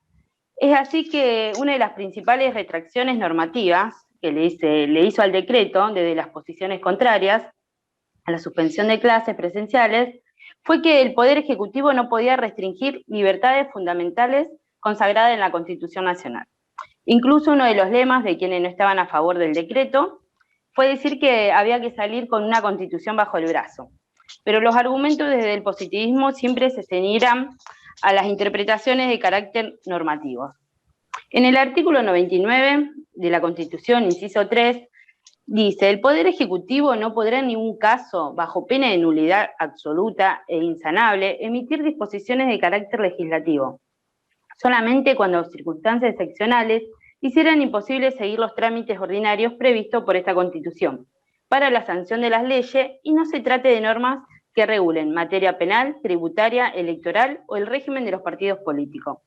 Es así que una de las principales retracciones normativas que le hizo al decreto, desde las posiciones contrarias a la suspensión de clases presenciales, fue que el Poder Ejecutivo no podía restringir libertades fundamentales consagradas en la Constitución Nacional. Incluso uno de los lemas de quienes no estaban a favor del decreto fue decir que había que salir con una Constitución bajo el brazo. Pero los argumentos desde el positivismo siempre se ceñirán a las interpretaciones de carácter normativo. En el artículo 99 de la Constitución, inciso 3, dice: el Poder Ejecutivo no podrá en ningún caso, bajo pena de nulidad absoluta e insanable, emitir disposiciones de carácter legislativo, solamente cuando circunstancias excepcionales hicieran imposible seguir los trámites ordinarios previstos por esta Constitución para la sanción de las leyes y no se trate de normas que regulen materia penal, tributaria, electoral o el régimen de los partidos políticos.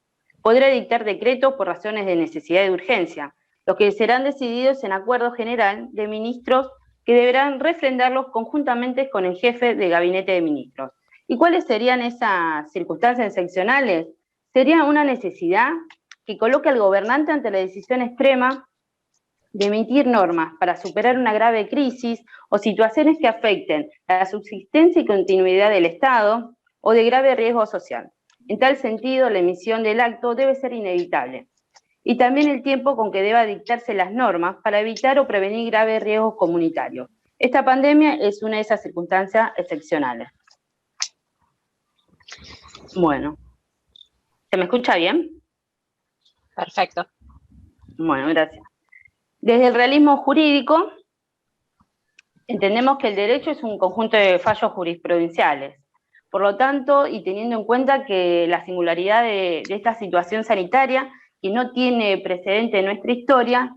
Podrá dictar decretos por razones de necesidad y de urgencia, los que serán decididos en acuerdo general de ministros que deberán refrendarlos conjuntamente con el jefe de gabinete de ministros. ¿Y cuáles serían esas circunstancias excepcionales? Sería una necesidad que coloque al gobernante ante la decisión extrema de emitir normas para superar una grave crisis o situaciones que afecten la subsistencia y continuidad del Estado o de grave riesgo social. En tal sentido, la emisión del acto debe ser inevitable. Y también el tiempo con que deba dictarse las normas para evitar o prevenir graves riesgos comunitarios. Esta pandemia es una de esas circunstancias excepcionales. Bueno, ¿se me escucha bien? Perfecto. Bueno, gracias. Desde el realismo jurídico, entendemos que el derecho es un conjunto de fallos jurisprudenciales. Por lo tanto, y teniendo en cuenta que la singularidad de esta situación sanitaria, que no tiene precedente en nuestra historia,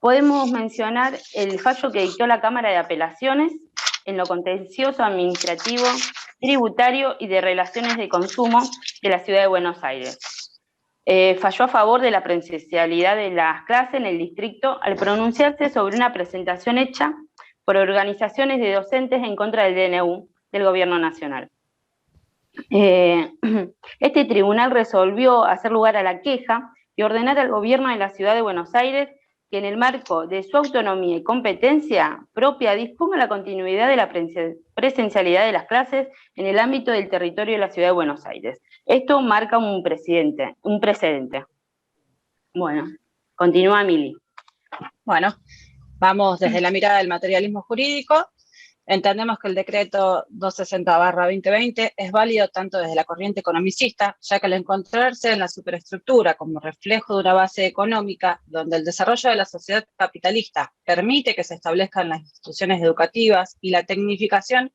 podemos mencionar el fallo que dictó la Cámara de Apelaciones en lo contencioso administrativo, tributario y de relaciones de consumo de la Ciudad de Buenos Aires. Falló a favor de la presencialidad de las clases en el distrito al pronunciarse sobre una presentación hecha por organizaciones de docentes en contra del DNU del Gobierno Nacional. Este tribunal resolvió hacer lugar a la queja y ordenar al gobierno de la Ciudad de Buenos Aires que en el marco de su autonomía y competencia propia disponga la continuidad de la presencialidad de las clases en el ámbito del territorio de la Ciudad de Buenos Aires. Esto marca un precedente. Bueno, continúa Mili. Bueno, vamos desde la mirada del materialismo jurídico. Entendemos que el decreto 260/2020 es válido tanto desde la corriente economicista, ya que al encontrarse en la superestructura como reflejo de una base económica donde el desarrollo de la sociedad capitalista permite que se establezcan las instituciones educativas y la tecnificación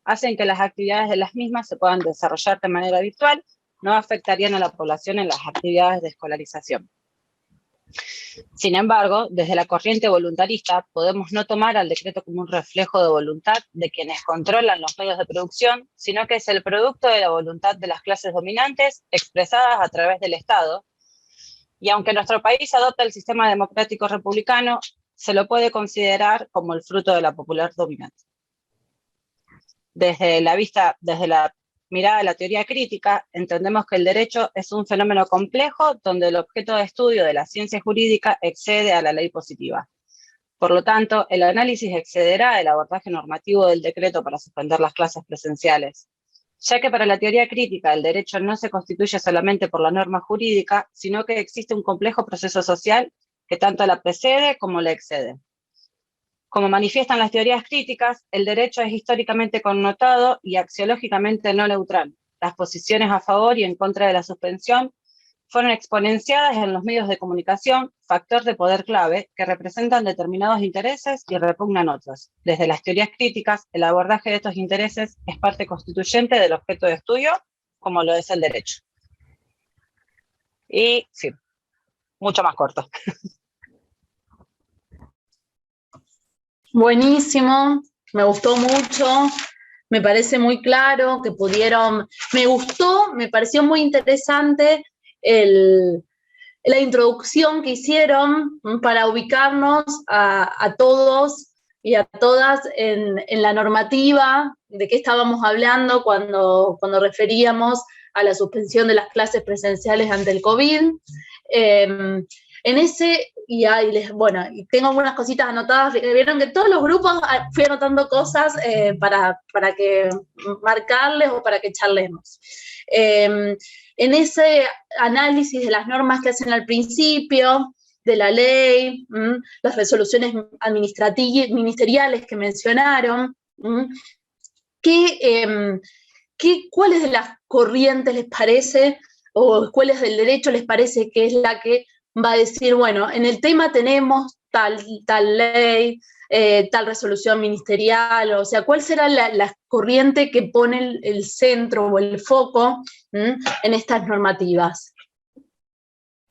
hacen que las actividades de las mismas se puedan desarrollar de manera virtual, no afectarían a la población en las actividades de escolarización. Sin embargo, desde la corriente voluntarista podemos no tomar al decreto como un reflejo de voluntad de quienes controlan los medios de producción, sino que es el producto de la voluntad de las clases dominantes expresadas a través del Estado. Y aunque nuestro país adopta el sistema democrático republicano, se lo puede considerar como el fruto de la popular dominancia. Desde la mirada de la teoría crítica, entendemos que el derecho es un fenómeno complejo donde el objeto de estudio de la ciencia jurídica excede a la ley positiva. Por lo tanto, el análisis excederá el abordaje normativo del decreto para suspender las clases presenciales, ya que para la teoría crítica el derecho no se constituye solamente por la norma jurídica, sino que existe un complejo proceso social que tanto la precede como la excede. Como manifiestan las teorías críticas, el derecho es históricamente connotado y axiológicamente no neutral. Las posiciones a favor y en contra de la suspensión fueron exponenciadas en los medios de comunicación, factor de poder clave, que representan determinados intereses y repugnan otros. Desde las teorías críticas, el abordaje de estos intereses es parte constituyente del objeto de estudio, como lo es el derecho. Y sí, mucho más corto. Buenísimo, me gustó mucho, me parece muy claro que pudieron, me pareció muy interesante la introducción que hicieron para ubicarnos a todos y a todas en la normativa de qué estábamos hablando cuando referíamos a la suspensión de las clases presenciales ante el COVID. En ese, y tengo algunas cositas anotadas, vieron que todos los grupos fui anotando cosas para que marcarles o para que charlemos. En ese análisis de las normas que hacen al principio, de la ley, las resoluciones ministeriales que mencionaron, ¿cuáles de las corrientes les parece, o cuáles del derecho les parece que es la que va a decir, bueno, en el tema tenemos tal ley, tal resolución ministerial, o sea, ¿cuál será la corriente que pone el centro o el foco en estas normativas?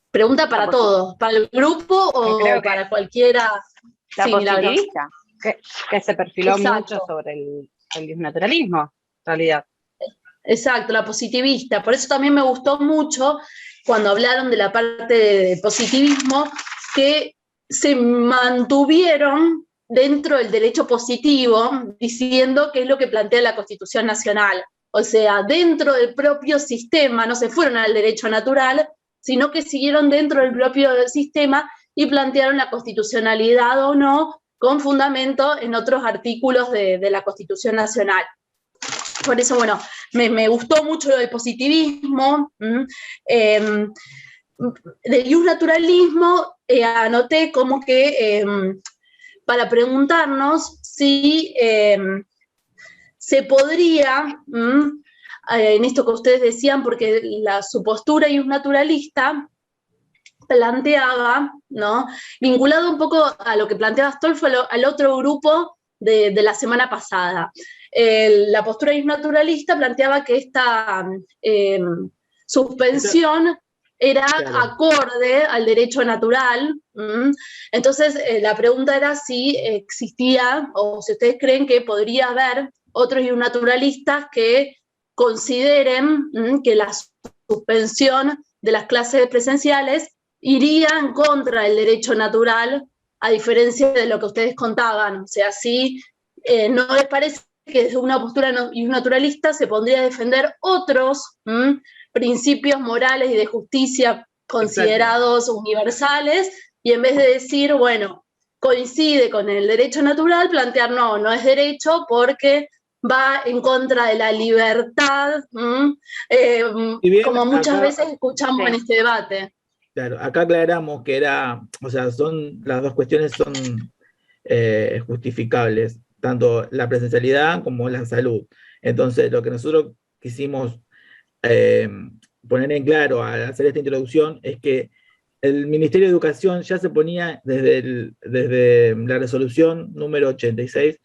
Pregunta para todos, ¿para el grupo o para cualquiera? La Sí, positivista, que se perfiló Exacto. mucho sobre el naturalismo, en realidad. Exacto, la positivista. Por eso también me gustó mucho cuando hablaron de la parte de positivismo, que se mantuvieron dentro del derecho positivo, diciendo que es lo que plantea la Constitución Nacional. O sea, dentro del propio sistema, no se fueron al derecho natural, sino que siguieron dentro del propio sistema y plantearon la constitucionalidad o no, con fundamento en otros artículos de la Constitución Nacional. Por eso, bueno, me gustó mucho lo del positivismo. Del naturalismo anoté como que para preguntarnos si se podría, en esto que ustedes decían, porque su postura naturalista planteaba, ¿no?, vinculado un poco a lo que planteaba Astolfo, al otro grupo de la semana pasada. La postura naturalista planteaba que esta suspensión era acorde al derecho natural. Entonces, la pregunta era si existía, o si ustedes creen que podría haber otros naturalistas que consideren que la suspensión de las clases presenciales iría en contra del derecho natural, a diferencia de lo que ustedes contaban. O sea, si no les parece que desde una postura naturalista se pondría a defender otros principios morales y de justicia considerados universales, y en vez de decir, bueno, coincide con el derecho natural, plantear no es derecho porque va en contra de la libertad, bien, como muchas veces escuchamos en este debate. Claro, acá aclaramos que las dos cuestiones son justificables, tanto la presencialidad como la salud. Entonces, lo que nosotros quisimos poner en claro al hacer esta introducción es que el Ministerio de Educación ya se ponía desde la resolución número 86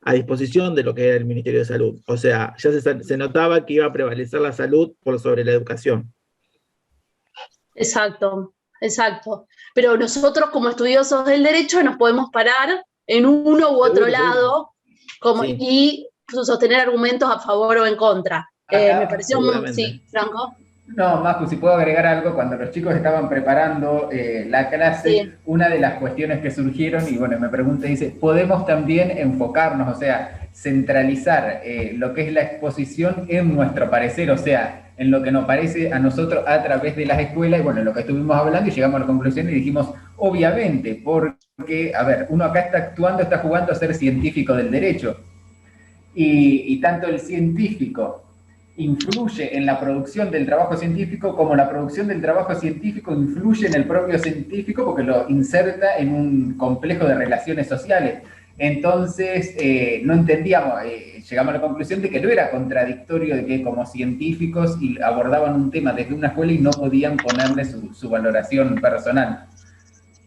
a disposición de lo que era el Ministerio de Salud. O sea, ya se notaba que iba a prevalecer la salud por sobre la educación. Exacto. exacto. Pero nosotros como estudiosos del derecho nos podemos parar en uno u otro lado y sostener argumentos a favor o en contra. Me pareció muy... Sí, Franco. No, Maju, si puedo agregar algo, cuando los chicos estaban preparando la clase, una de las cuestiones que surgieron, y bueno, me pregunta, dice, ¿podemos también enfocarnos, o sea, centralizar lo que es la exposición en nuestro parecer, o sea, en lo que nos parece a nosotros a través de las escuelas? Y bueno, lo que estuvimos hablando y llegamos a la conclusión y dijimos, obviamente, porque, a ver, uno acá está actuando, está jugando a ser científico del derecho, y tanto el científico influye en la producción del trabajo científico, como la producción del trabajo científico influye en el propio científico porque lo inserta en un complejo de relaciones sociales. Entonces, no entendíamos, llegamos a la conclusión de que no era contradictorio de que como científicos abordaban un tema desde una escuela y no podían ponerle su valoración personal.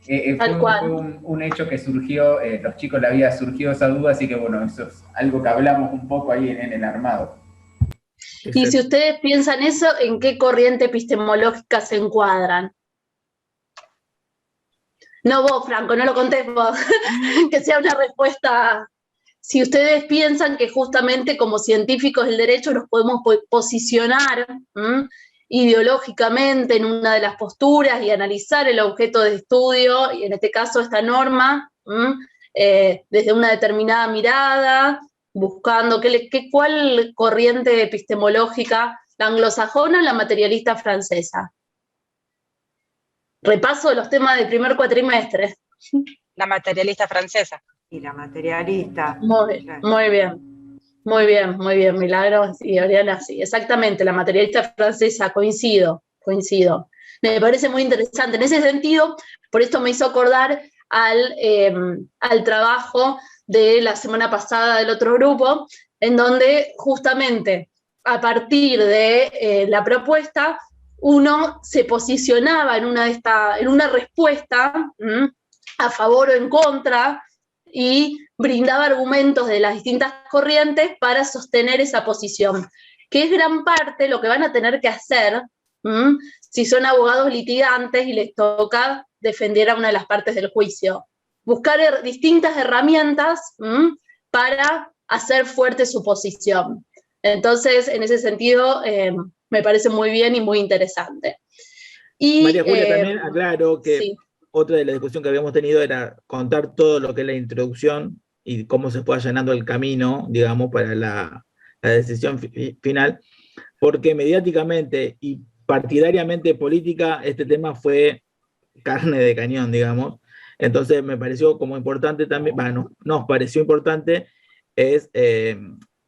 Fue un hecho que surgió, los chicos le había surgido esa duda, así que bueno, eso es algo que hablamos un poco ahí en el armado. Y si ustedes piensan eso, ¿en qué corriente epistemológica se encuadran? No vos, Franco, no lo contés vos, que sea una respuesta. Si ustedes piensan que justamente como científicos del derecho nos podemos posicionar ideológicamente en una de las posturas y analizar el objeto de estudio, y en este caso esta norma, desde una determinada mirada, buscando cuál corriente epistemológica, la anglosajona o la materialista francesa. Repaso los temas del primer cuatrimestre. La materialista francesa. Y la materialista. Muy bien, Milagros y Oriana, sí, exactamente, la materialista francesa, coincido. Me parece muy interesante. En ese sentido, por esto me hizo acordar al trabajo de la semana pasada del otro grupo, en donde justamente a partir de la propuesta uno se posicionaba en una respuesta a favor o en contra y brindaba argumentos de las distintas corrientes para sostener esa posición, que es gran parte lo que van a tener que hacer si son abogados litigantes y les toca defender a una de las partes del juicio. Buscar distintas herramientas para hacer fuerte su posición. Entonces, en ese sentido, me parece muy bien y muy interesante. Y, María Julia, también aclaro que otra de la discusión que habíamos tenido era contar todo lo que es la introducción y cómo se fue allanando el camino, digamos, para la decisión final, porque mediáticamente y partidariamente política este tema fue carne de cañón, digamos. Entonces me pareció como importante también, nos pareció importante es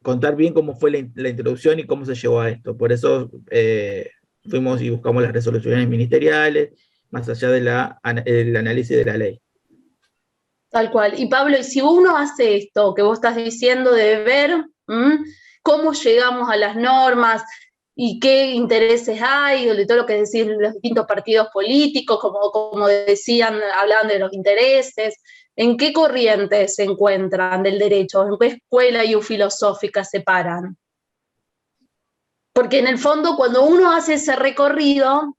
contar bien cómo fue la introducción y cómo se llevó a esto. Por eso fuimos y buscamos las resoluciones ministeriales, más allá del análisis de la ley. Tal cual. Y Pablo, y si uno hace esto que vos estás diciendo de ver cómo llegamos a las normas, y qué intereses hay, de todo lo que decían los distintos partidos políticos, como decían, hablaban de los intereses, ¿en qué corriente se encuentran del derecho? ¿En qué escuela filosófica se paran? Porque en el fondo, cuando uno hace ese recorrido,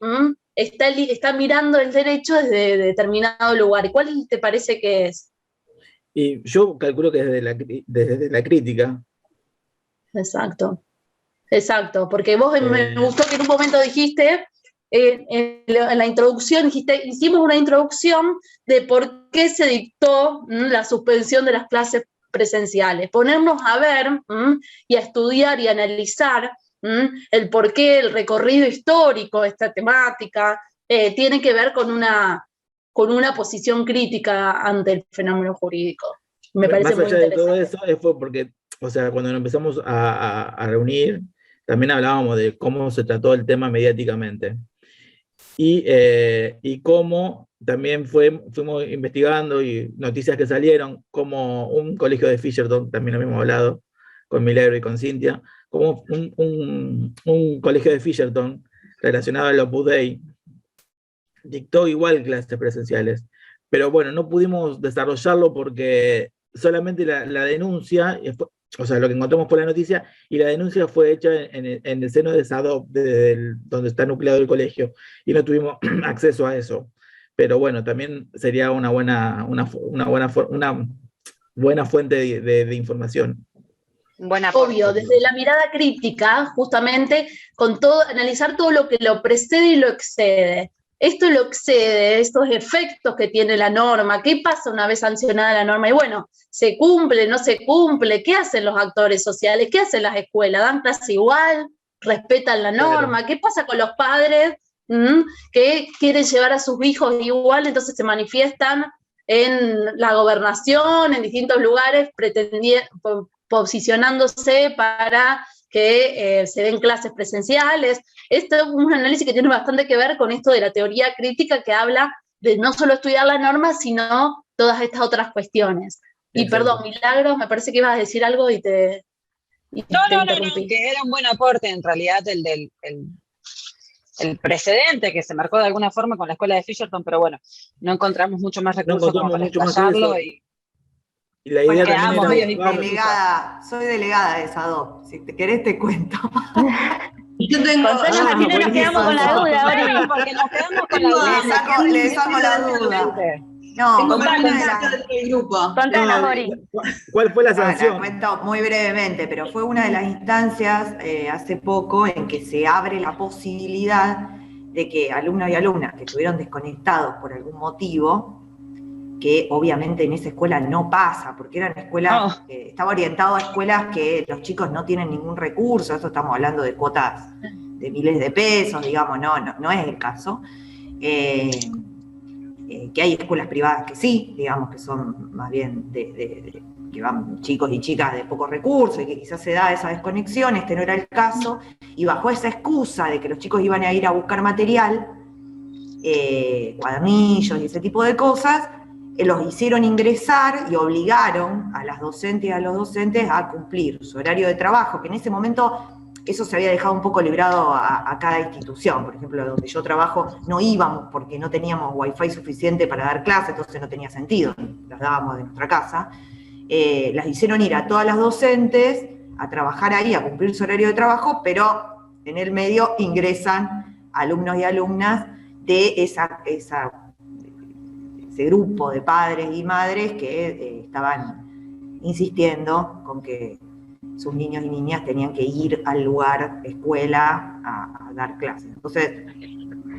está mirando el derecho desde determinado lugar. ¿Y cuál te parece que es? Y yo calculo que desde la crítica. Exacto, porque vos me gustó que en un momento dijiste, en la introducción, hicimos una introducción de por qué se dictó la suspensión de las clases presenciales. Ponernos a ver y a estudiar y analizar el por qué el recorrido histórico de esta temática tiene que ver con una posición crítica ante el fenómeno jurídico. Me parece muy interesante. Más allá de todo eso, fue porque, o sea, cuando nos empezamos a reunir, también hablábamos de cómo se trató el tema mediáticamente. Y cómo también fuimos investigando y noticias que salieron, como un colegio de Fisherton, también habíamos hablado con Milagro y con Cintia, como un colegio de Fisherton relacionado al Opus Dei dictó igual clases presenciales. Pero bueno, no pudimos desarrollarlo porque solamente la denuncia o sea, lo que encontramos por la noticia, y la denuncia fue hecha en el seno de SADOP, donde está nucleado el colegio, y no tuvimos acceso a eso. Pero bueno, también sería una buena fuente de información. Obvio, desde la mirada crítica, justamente, con todo, analizar todo lo que lo precede y lo excede. Esto lo excede, estos efectos que tiene la norma, ¿qué pasa una vez sancionada la norma? Y bueno, ¿se cumple, no se cumple? ¿Qué hacen los actores sociales? ¿Qué hacen las escuelas? ¿Dan clase igual? ¿Respetan la norma? Claro. ¿Qué pasa con los padres que quieren llevar a sus hijos igual? Entonces se manifiestan en la gobernación, en distintos lugares, posicionándose para que se den clases presenciales. Esto es un análisis que tiene bastante que ver con esto de la teoría crítica que habla de no solo estudiar la norma, sino todas estas otras cuestiones. Y exacto. Perdón, Milagros, me parece que ibas a decir algo y te interrumpí. Que era un buen aporte en realidad el precedente que se marcó de alguna forma con la escuela de Fisherton, pero bueno, no encontramos mucho más recursos como para explayarlo y la idea también era soy delegada de SADOP. Si te querés te cuento. Yo tengo. Al final nos quedamos con la duda, porque nos quedamos con la duda. Le saco la duda. No, contanos, Ori. ¿Cuál fue la sanción? La cuento muy brevemente, pero fue una de las instancias hace poco en que se abre la posibilidad de que alumnos y alumnas que estuvieron desconectados por algún motivo, que obviamente en esa escuela no pasa, porque eran escuelas, estaba orientado a escuelas que los chicos no tienen ningún recurso, eso estamos hablando de cuotas de miles de pesos, digamos, no es el caso. Que hay escuelas privadas que sí, digamos, que son más bien que van chicos y chicas de pocos recursos y que quizás se da esa desconexión, este no era el caso, y bajo esa excusa de que los chicos iban a ir a buscar material, cuadernillos y ese tipo de cosas, los hicieron ingresar y obligaron a las docentes y a los docentes a cumplir su horario de trabajo, que en ese momento eso se había dejado un poco librado a cada institución. Por ejemplo, donde yo trabajo no íbamos porque no teníamos wifi suficiente para dar clases, entonces no tenía sentido, las dábamos de nuestra casa. Las hicieron ir a todas las docentes a trabajar ahí, a cumplir su horario de trabajo, pero en el medio ingresan alumnos y alumnas de ese grupo de padres y madres que estaban insistiendo con que sus niños y niñas tenían que ir al lugar, escuela, a dar clases. Entonces,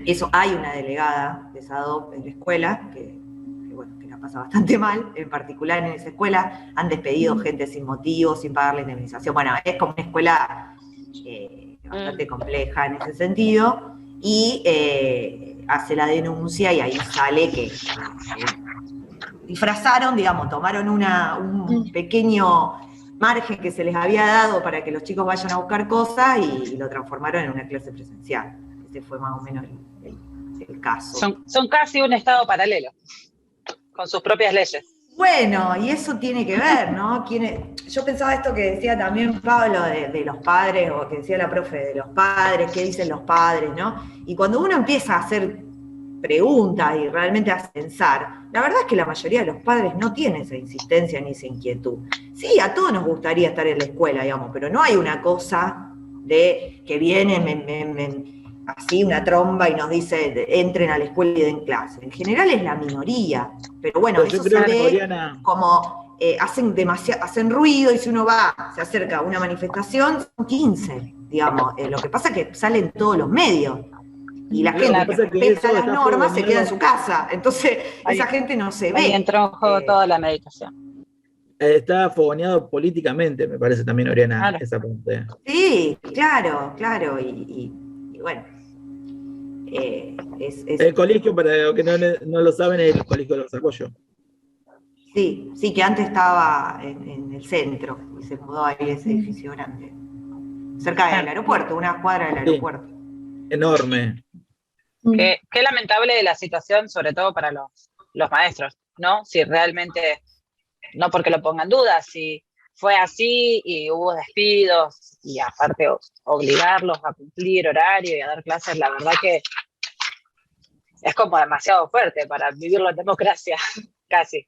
eso hay una delegada de SADOP en la escuela, que la pasa bastante mal, en particular en esa escuela, han despedido gente sin motivo, sin pagarle indemnización. Bueno, es como una escuela bastante compleja en ese sentido, y hace la denuncia y ahí sale que disfrazaron, digamos, tomaron un pequeño margen que se les había dado para que los chicos vayan a buscar cosas y lo transformaron en una clase presencial. Ese fue más o menos el caso. Son casi un estado paralelo, con sus propias leyes. Bueno, y eso tiene que ver, ¿no? Yo pensaba esto que decía también Pablo de los padres, o que decía la profe de los padres, qué dicen los padres, ¿no? Y cuando uno empieza a hacer preguntas y realmente a pensar, la verdad es que la mayoría de los padres no tienen esa insistencia ni esa inquietud. Sí, a todos nos gustaría estar en la escuela, digamos, pero no hay una cosa de que viene así una tromba y nos dice entren a la escuela y den clase. En general es la minoría, pero bueno, eso se ve como hacen ruido, y si uno se acerca a una manifestación, son 15, digamos. Lo que pasa es que salen todos los medios. Y la gente que respeta las normas se queda en su casa. Entonces, esa gente no se ve. Ahí entró en juego toda la meditación. Está fogoneado políticamente, me parece también, Oriana, claro. Esa parte. Sí, claro. Y bueno. El colegio, para los que no lo saben, es el Colegio de los Arroyos. Sí, que antes estaba en el centro y se mudó ahí ese edificio grande. Cerca del aeropuerto, una cuadra del aeropuerto. Enorme. Qué lamentable la situación, sobre todo para los maestros, ¿no? Si realmente, no porque lo pongan en duda, si fue así y hubo despidos y aparte obligarlos a cumplir horario y a dar clases, la verdad que es como demasiado fuerte para vivirlo en democracia, casi.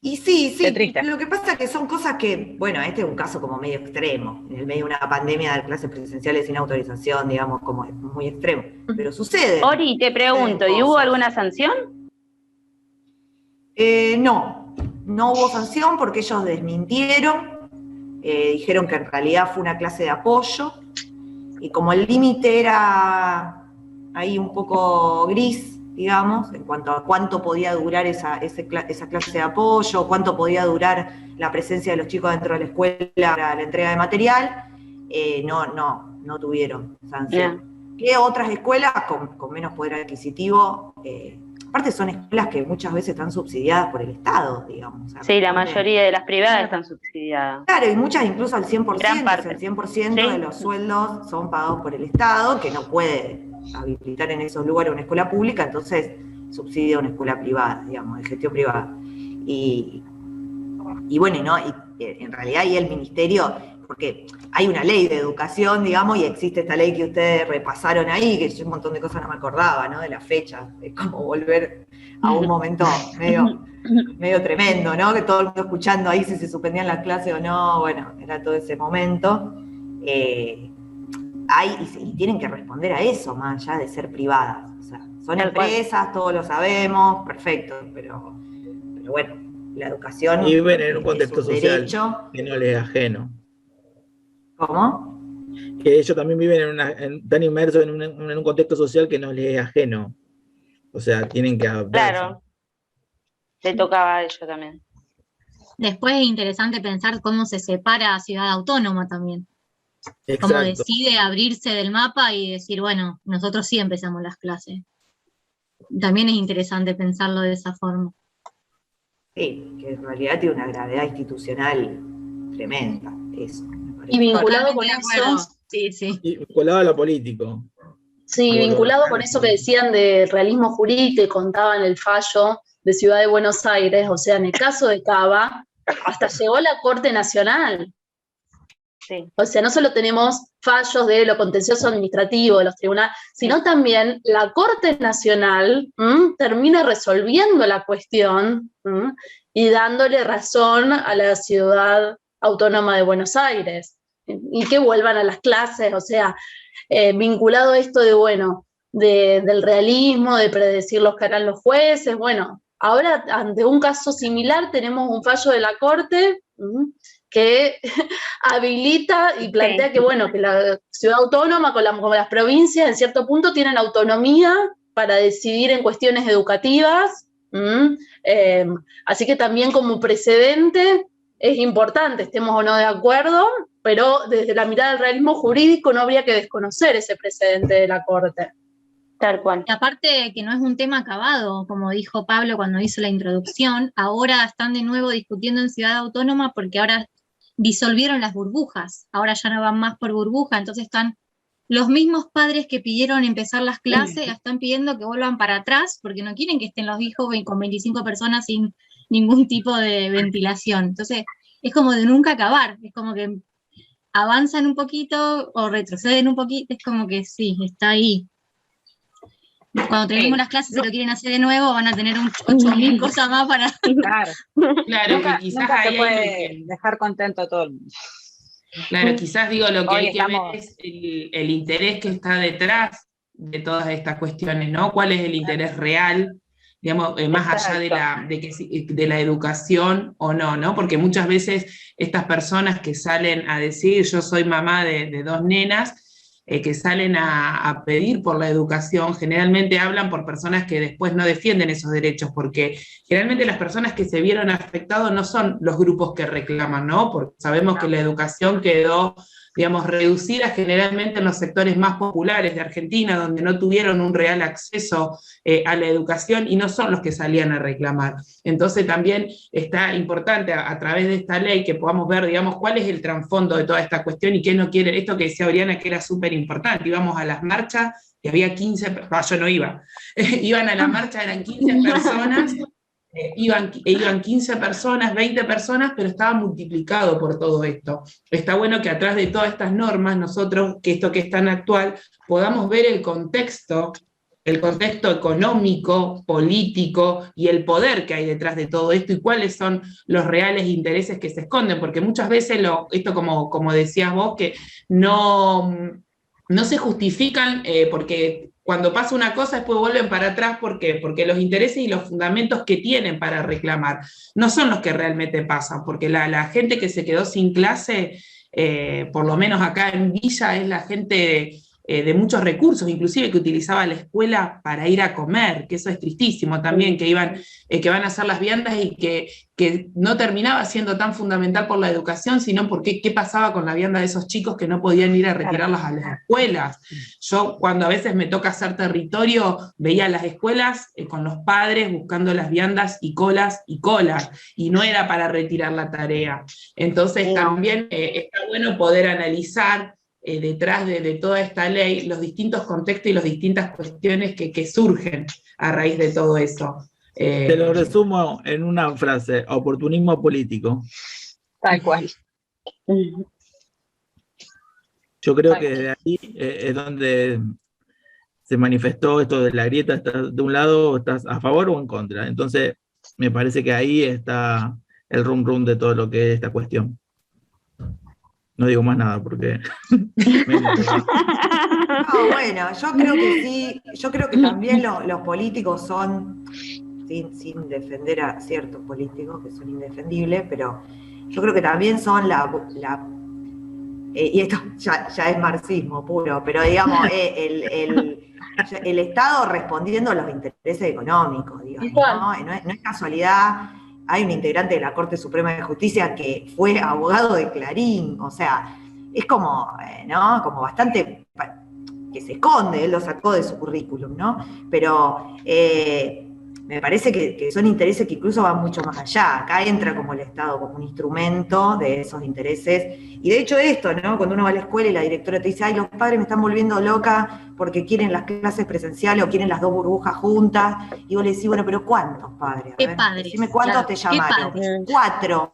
Y sí, Qué triste. lo que pasa es que son cosas que, bueno, este es un caso como medio extremo, en el medio de una pandemia de clases presenciales sin autorización, digamos, como es muy extremo, pero sucede. Ori, te pregunto, ¿y hubo alguna sanción? No hubo sanción porque ellos desmintieron, dijeron que en realidad fue una clase de apoyo, y como el límite era ahí un poco gris, digamos, en cuanto a cuánto podía durar esa clase de apoyo, cuánto podía durar la presencia de los chicos dentro de la escuela para la entrega de material, no tuvieron sanción. Que otras escuelas con menos poder adquisitivo, aparte son escuelas que muchas veces están subsidiadas por el Estado, digamos. O sea, Sí, la mayoría de las privadas están subsidiadas. Claro, y muchas incluso al 100%, Gran parte. el 100% de los sueldos son pagados por el Estado, que no puede habilitar en esos lugares una escuela pública, entonces subsidia una escuela privada, digamos, de gestión privada. Y bueno, y en realidad ahí el ministerio, porque hay una ley de educación, digamos, y existe esta ley que ustedes repasaron ahí, que yo un montón de cosas no me acordaba, ¿no? De la fecha, es como volver a un momento medio tremendo, ¿no? Que todo el mundo escuchando ahí si se suspendían las clases o no, bueno, era todo ese momento. Y tienen que responder a eso, más allá de ser privadas. O sea, son empresas, todos lo sabemos, perfecto, pero bueno, la educación Y viven en un contexto es un social derecho. que no les es ajeno. ¿Cómo? Que ellos también viven están inmersos en un contexto social que no les es ajeno. O sea, tienen que adaptarse. Claro, le tocaba a ellos también. Después es interesante pensar cómo se separa a Ciudad Autónoma también. Exacto. Cómo decide abrirse del mapa y decir, bueno, nosotros sí empezamos las clases. También es interesante pensarlo de esa forma. Sí, que en realidad tiene una gravedad institucional tremenda, eso. Y vinculado con Totalmente de acuerdo. eso, Sí. Y vinculado a lo político. sí, vinculado con eso que decían del realismo jurídico y contaban el fallo de Ciudad de Buenos Aires, o sea, en el caso de Cava, hasta llegó la Corte Nacional. Sí. O sea, no solo tenemos fallos de lo contencioso administrativo de los tribunales, sino también la Corte Nacional termina resolviendo la cuestión y dándole razón a la Ciudad Autónoma de Buenos Aires. Y que vuelvan a las clases, o sea, vinculado a esto de, bueno, del realismo, de predecir los que harán los jueces, bueno, ahora ante un caso similar tenemos un fallo de la Corte que habilita y plantea que, bueno, que la ciudad autónoma con las provincias en cierto punto tienen autonomía para decidir en cuestiones educativas, así que también como precedente es importante, estemos o no de acuerdo, pero desde la mirada del realismo jurídico no habría que desconocer ese precedente de la Corte. Tal cual. Y aparte que no es un tema acabado, como dijo Pablo cuando hizo la introducción, ahora están de nuevo discutiendo en Ciudad Autónoma porque ahora disolvieron las burbujas, ahora ya no van más por burbuja, entonces están los mismos padres que pidieron empezar las clases, están pidiendo que vuelvan para atrás porque no quieren que estén los hijos con 25 personas sin ningún tipo de ventilación. Entonces es como de nunca acabar, es como que avanzan un poquito o retroceden un poquito, es como que sí, está ahí. Cuando terminemos las clases, si lo quieren hacer de nuevo, van a tener 8.000 cosas más para... Claro. Claro, Nunca, que quizás nunca ahí se puede dejar contento a todo el mundo. Claro, quizás digo lo que Hoy hay que estamos- ver es el interés que está detrás de todas estas cuestiones, ¿no? ¿Cuál es el interés real, digamos, más allá de la educación o no, ¿no? Porque muchas veces estas personas que salen a decir, yo soy mamá de 2 nenas, que salen a pedir por la educación, generalmente hablan por personas que después no defienden esos derechos, porque generalmente las personas que se vieron afectados no son los grupos que reclaman, ¿no? Porque sabemos que la educación quedó, digamos, reducida generalmente en los sectores más populares de Argentina, donde no tuvieron un real acceso a la educación y no son los que salían a reclamar. Entonces también está importante a través de esta ley que podamos ver, digamos, cuál es el trasfondo de toda esta cuestión y qué no quieren. Esto que decía Oriana que era súper importante, íbamos a las marchas y había 15, yo no iba, iban a la marcha, eran 15 personas, iban 15 personas, 20 personas, pero estaba multiplicado por todo esto. Está bueno que atrás de todas estas normas, nosotros, que esto que es tan actual, podamos ver el contexto el contexto económico, político y el poder que hay detrás de todo esto y cuáles son los reales intereses que se esconden, porque muchas veces esto como decías vos, que no se justifican porque cuando pasa una cosa después vuelven para atrás, ¿por qué? Porque los intereses y los fundamentos que tienen para reclamar no son los que realmente pasan, porque la gente que se quedó sin clase, por lo menos acá en Villa, es la gente de muchos recursos, inclusive que utilizaba la escuela para ir a comer, que eso es tristísimo también, que van a hacer las viandas y que no terminaba siendo tan fundamental por la educación, sino porque qué pasaba con la vianda de esos chicos que no podían ir a retirarlas a las escuelas. Yo cuando a veces me toca hacer territorio, veía las escuelas con los padres buscando las viandas y colas, y no era para retirar la tarea. Entonces también está bueno poder analizar detrás de toda esta ley los distintos contextos y las distintas cuestiones que surgen a raíz de todo eso. Te lo resumo en una frase: oportunismo político. Tal cual. Yo creo que de ahí es donde se manifestó esto de la grieta: estás de un lado, estás a favor o en contra. Entonces, me parece que ahí está el rum de todo lo que es esta cuestión. No digo más nada porque... No, bueno, yo creo que sí, yo creo que también los políticos son, sin defender a ciertos políticos que son indefendibles, pero yo creo que también son y esto ya es marxismo puro, pero digamos, el Estado respondiendo a los intereses económicos, digamos, ¿no? No es casualidad. Hay un integrante de la Corte Suprema de Justicia que fue abogado de Clarín, o sea, es como, ¿no? Como bastante que se esconde, él lo sacó de su currículum, ¿no? Pero me parece que son intereses que incluso van mucho más allá. Acá entra como el Estado, como un instrumento de esos intereses. Y de hecho esto, ¿no? Cuando uno va a la escuela y la directora te dice, ay, los padres me están volviendo loca porque quieren las clases presenciales o quieren las dos burbujas juntas, y vos le decís, bueno, pero ¿cuántos padres? ¿Qué padres? Decime cuántos te llamaron. 4.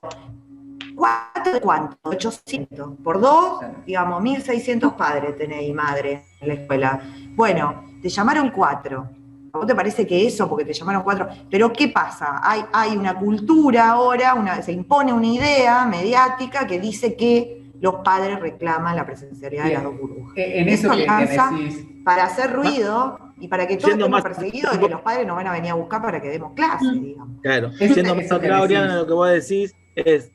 ¿4 de cuánto? 800. Por 2, digamos, 1.600 padres tenéis, madre, en la escuela. Bueno, te llamaron 4. ¿A vos te parece que eso, porque te llamaron 4? Pero ¿qué pasa? Hay una cultura ahora, se impone una idea mediática que dice que los padres reclaman la presencialidad de las dos burbujas. En eso que decís, para hacer ruido y para que todos estemos perseguidos, que los padres nos van a venir a buscar para que demos clases, digamos. Claro, siendo más atrás, Oriana, lo que vos decís es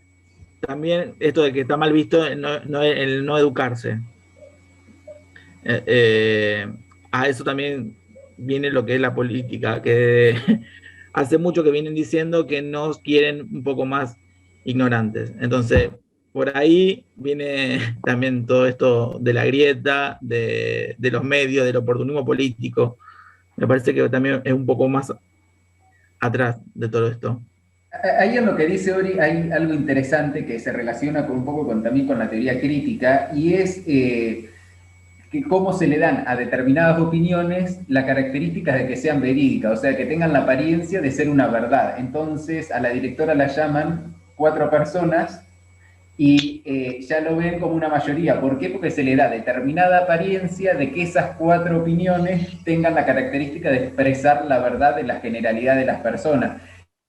también esto de que está mal visto el no educarse. A eso también viene lo que es la política, que hace mucho que vienen diciendo que nos quieren un poco más ignorantes. Entonces, por ahí viene también todo esto de la grieta, de los medios, del oportunismo político. Me parece que también es un poco más atrás de todo esto. Ahí en lo que dice Ori hay algo interesante que se relaciona un poco también con la teoría crítica, y es que cómo se le dan a determinadas opiniones las características de que sean verídicas, o sea, que tengan la apariencia de ser una verdad. Entonces a la directora la llaman 4 personas y ya lo ven como una mayoría. ¿Por qué? Porque se le da determinada apariencia de que esas 4 opiniones tengan la característica de expresar la verdad de la generalidad de las personas.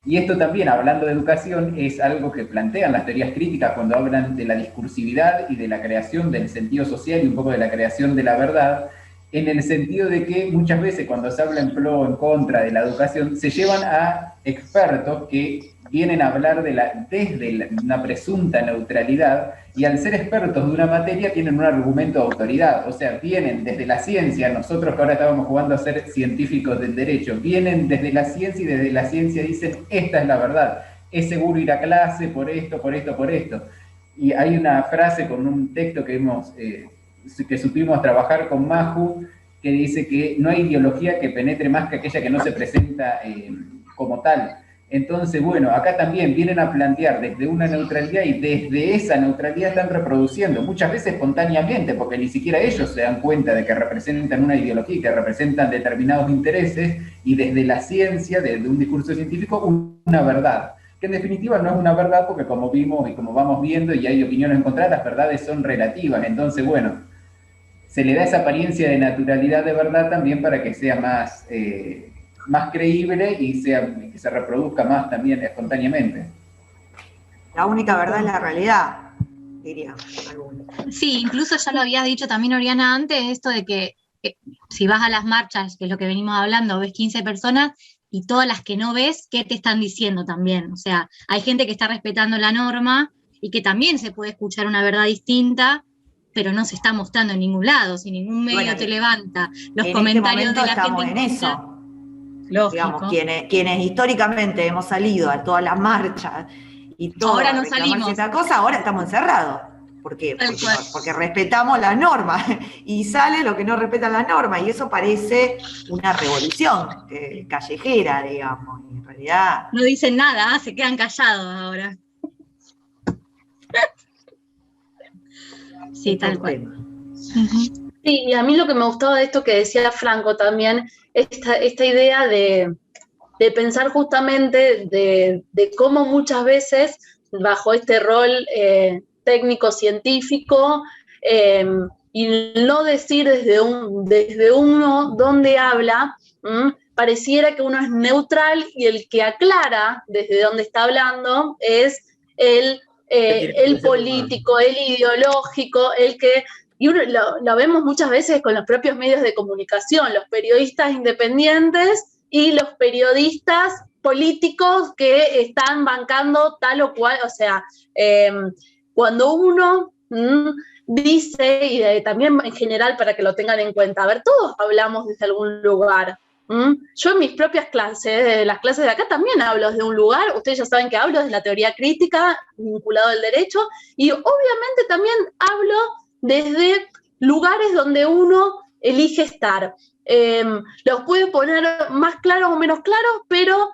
Y esto también, hablando de educación, es algo que plantean las teorías críticas cuando hablan de la discursividad y de la creación del sentido social y un poco de la creación de la verdad, en el sentido de que muchas veces cuando se habla en pro o en contra de la educación, se llevan a expertos que vienen a hablar desde una presunta neutralidad, y al ser expertos de una materia tienen un argumento de autoridad, o sea, vienen desde la ciencia. Nosotros que ahora estábamos jugando a ser científicos del derecho, vienen desde la ciencia y desde la ciencia dicen, esta es la verdad, es seguro ir a clase por esto, por esto, por esto. Y hay una frase con un texto que supimos trabajar con Maju, que dice que no hay ideología que penetre más que aquella que no se presenta como tal. Entonces, bueno, acá también vienen a plantear desde una neutralidad, y desde esa neutralidad están reproduciendo, muchas veces espontáneamente, porque ni siquiera ellos se dan cuenta de que representan una ideología y que representan determinados intereses, y desde la ciencia, desde un discurso científico, una verdad, que en definitiva no es una verdad, porque como vimos y como vamos viendo, y hay opiniones encontradas, las verdades son relativas. Entonces, bueno, se le da esa apariencia de naturalidad de verdad también para que sea más, más creíble y que se reproduzca más también espontáneamente. La única verdad es la realidad, diría alguno. Sí, incluso ya lo habías dicho también, Oriana, antes, esto de que si vas a las marchas, que es lo que venimos hablando, ves 15 personas y todas las que no ves, ¿qué te están diciendo también? O sea, hay gente que está respetando la norma y que también se puede escuchar una verdad distinta, pero no se está mostrando en ningún lado, si ningún medio te levanta los comentarios de la estamos gente. En eso. Lógico. Digamos, quienes históricamente hemos salido a todas las marchas y todo, ahora no salimos. Esta cosa, ahora estamos encerrados. ¿Por qué? Porque respetamos las normas y sale lo que no respetan las normas y eso parece una revolución callejera, digamos, en realidad. No dicen nada, se quedan callados ahora. Sí, tal cual. Sí, y a mí lo que me gustaba de esto que decía Franco también, esta idea de pensar justamente de cómo muchas veces bajo este rol técnico-científico y no decir desde uno dónde habla, pareciera que uno es neutral y el que aclara desde dónde está hablando es el político, el ideológico, el que... Y uno lo vemos muchas veces con los propios medios de comunicación, los periodistas independientes y los periodistas políticos que están bancando tal o cual, o sea, cuando uno dice, y también en general para que lo tengan en cuenta, a ver, todos hablamos desde algún lugar. Yo en mis propias clases, las clases de acá también hablo desde un lugar, ustedes ya saben que hablo desde la teoría crítica, vinculado al derecho, y obviamente también hablo desde lugares donde uno elige estar. Los puede poner más claros o menos claros, pero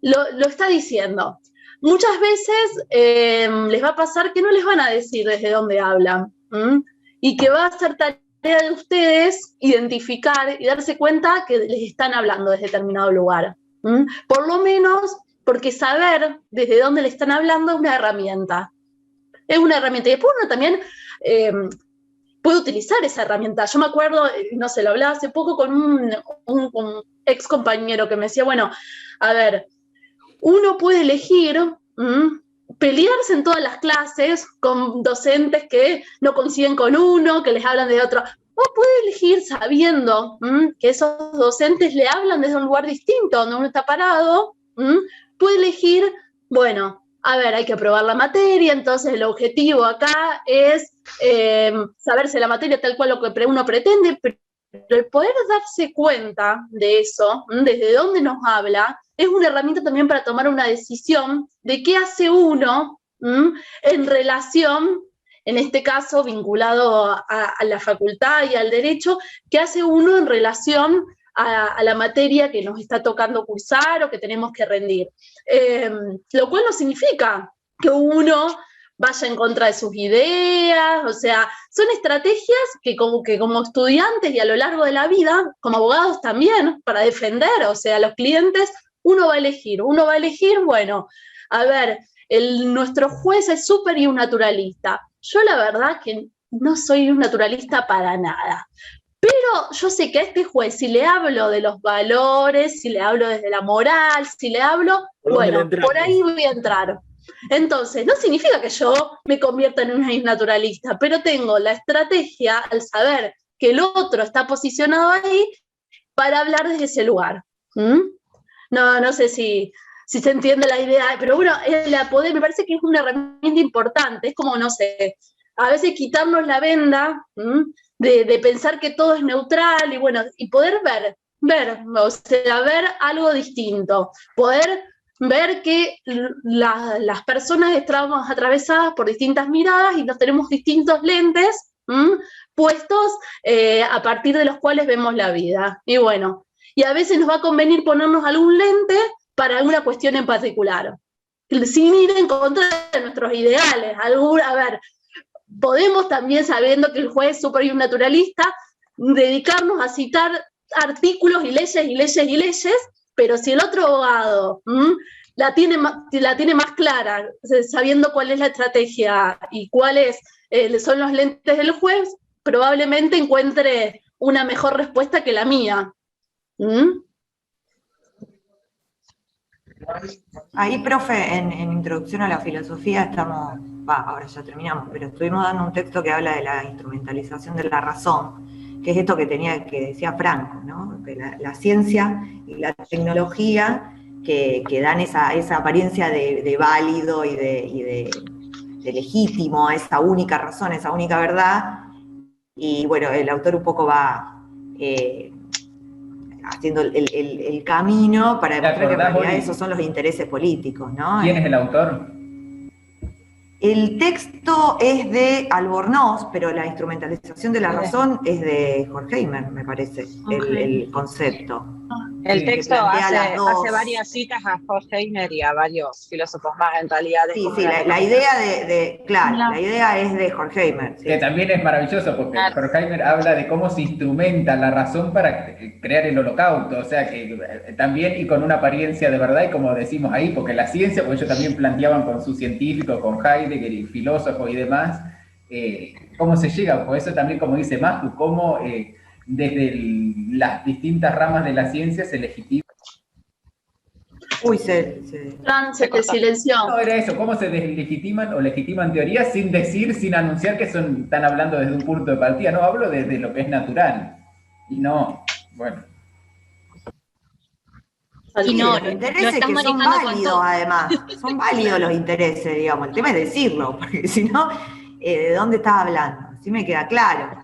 lo está diciendo. Muchas veces les va a pasar que no les van a decir desde dónde hablan, y que va a ser tarea de ustedes identificar y darse cuenta que les están hablando desde determinado lugar. Por lo menos porque saber desde dónde le están hablando es una herramienta. Es una herramienta. Y después uno también puede utilizar esa herramienta. Yo me acuerdo, no sé, lo hablaba hace poco con un ex compañero que me decía, bueno, a ver, uno puede elegir pelearse en todas las clases con docentes que no coinciden con uno, que les hablan de otro. O puede elegir sabiendo que esos docentes le hablan desde un lugar distinto, donde uno está parado. Puede elegir, bueno, a ver, hay que aprobar la materia, entonces el objetivo acá es saberse la materia tal cual lo que uno pretende, pero el poder darse cuenta de eso, desde dónde nos habla, es una herramienta también para tomar una decisión de qué hace uno en relación, en este caso vinculado a la facultad y al derecho, qué hace uno en relación a la materia que nos está tocando cursar o que tenemos que rendir. Lo cual no significa que uno vaya en contra de sus ideas, o sea, son estrategias que como estudiantes y a lo largo de la vida, como abogados también, para defender, o sea, a los clientes, uno va a elegir, bueno, a ver, nuestro juez es súper y un naturalista. Yo la verdad que no soy un naturalista para nada. Pero yo sé que a este juez, si le hablo de los valores, si le hablo desde la moral, si le hablo, bueno, por ahí voy a entrar. Entonces, no significa que yo me convierta en una naturalista, pero tengo la estrategia al saber que el otro está posicionado ahí para hablar desde ese lugar. No sé si se entiende la idea, pero bueno, poder me parece que es una herramienta importante. Es como, no sé, a veces quitarnos la venda de pensar que todo es neutral y bueno, y poder ver, o sea, ver algo distinto, poder ver que las personas estamos atravesadas por distintas miradas y nos tenemos distintos lentes puestos a partir de los cuales vemos la vida. Y bueno, y a veces nos va a convenir ponernos algún lente para alguna cuestión en particular, sin ir en contra de nuestros ideales. A ver, podemos también, sabiendo que el juez es súper y un naturalista, dedicarnos a citar artículos y leyes, pero si el otro abogado la tiene más clara, sabiendo cuál es la estrategia y cuáles son los lentes del juez, probablemente encuentre una mejor respuesta que la mía. ¿Mm? Ahí, profe, en Introducción a la Filosofía estamos, ahora ya terminamos, pero estuvimos dando un texto que habla de la instrumentalización de la razón, que es esto que decía Franco, ¿no? Que la ciencia y la tecnología que dan esa apariencia de válido y de legítimo, esa única razón, esa única verdad, y bueno, el autor un poco va haciendo el camino para demostrar que en realidad esos son los intereses políticos, ¿no? ¿Quién es el autor? El texto es de Albornoz, pero la instrumentalización de la razón es de Horkheimer, me parece, el concepto. El texto hace varias citas a Horkheimer y a varios filósofos más en realidad. Sí, la idea la idea es de Horkheimer. Sí. Que también es maravilloso porque Horkheimer habla de cómo se instrumenta la razón para crear el holocausto, o sea que también y con una apariencia de verdad y como decimos ahí, porque la ciencia, porque ellos también planteaban con sus científicos, con Heidegger y filósofos y demás, cómo se llega, por eso también como dice Maju, cómo desde las distintas ramas de la ciencia se legitima. Uy, Fran, se te silenció. No, era eso, cómo se deslegitiman o legitiman teorías sin anunciar que están hablando desde un punto de partida. No, hablo desde lo que es natural. Y no, bueno. Y no, los intereses que son válidos, además. Son válidos los intereses, digamos. El tema es decirlo, porque si no, ¿de dónde estás hablando? Así me queda claro.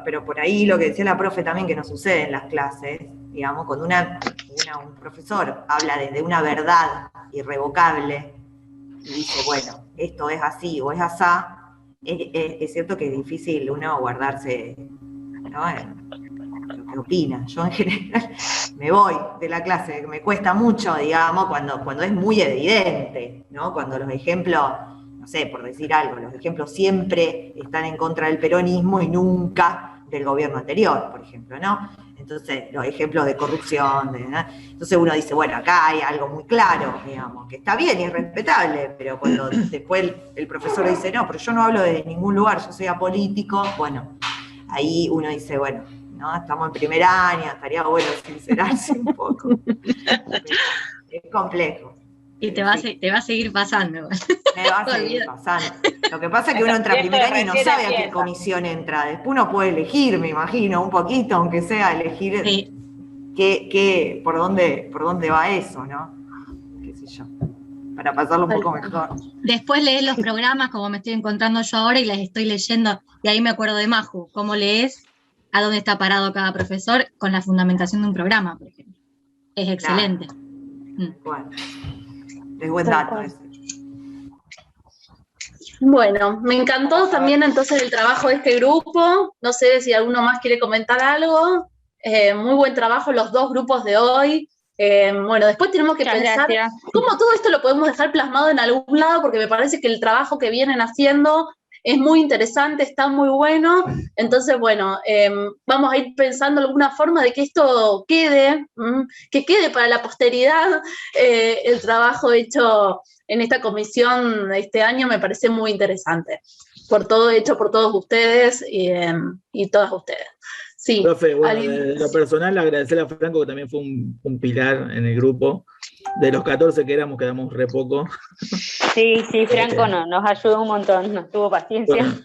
Pero por ahí lo que decía la profe también que nos sucede en las clases, digamos, cuando un profesor habla de una verdad irrevocable y dice, bueno, esto es así o es asá, es cierto que es difícil uno guardarse, ¿no?, lo que opina. Yo en general me voy de la clase, me cuesta mucho, digamos, cuando es muy evidente, ¿no? Cuando los ejemplos, no sé, por decir algo, los ejemplos siempre están en contra del peronismo y nunca del gobierno anterior, por ejemplo, ¿no? Entonces, los ejemplos de corrupción, entonces uno dice, bueno, acá hay algo muy claro, digamos, que está bien y es respetable, pero cuando después el profesor dice, no, pero yo no hablo de ningún lugar, yo soy apolítico, bueno, ahí uno dice, bueno, ¿no? Estamos en primer año, estaría bueno sincerarse un poco. Es complejo. Y te va a seguir pasando. Me va a seguir pasando. Lo que pasa es que uno entra a primer año y no sabe a qué comisión entra. Después uno puede elegir, me imagino, un poquito, aunque sea elegir por dónde va eso, ¿no? Qué sé yo. Para pasarlo un poco mejor. Después lees los programas, como me estoy encontrando yo ahora, y las estoy leyendo, y ahí me acuerdo de Maju, cómo lees a dónde está parado cada profesor con la fundamentación de un programa, por ejemplo. Es excelente. Claro. Bueno, es buen dato ese. Bueno, me encantó también entonces el trabajo de este grupo. No sé si alguno más quiere comentar algo. Muy buen trabajo los dos grupos de hoy. Bueno, después tenemos que pensar cómo todo esto lo podemos dejar plasmado en algún lado, porque me parece que el trabajo que vienen haciendo es muy interesante, está muy bueno. Entonces, bueno, vamos a ir pensando alguna forma de que esto quede, que quede para la posteridad. El trabajo hecho en esta comisión este año me parece muy interesante, hecho por todos ustedes y todas ustedes. Sí. Profe, bueno, de lo personal agradecerle a Franco, que también fue un pilar en el grupo. De los 14 que éramos, quedamos re poco. Sí, Franco nos ayudó un montón, nos tuvo paciencia. Bueno,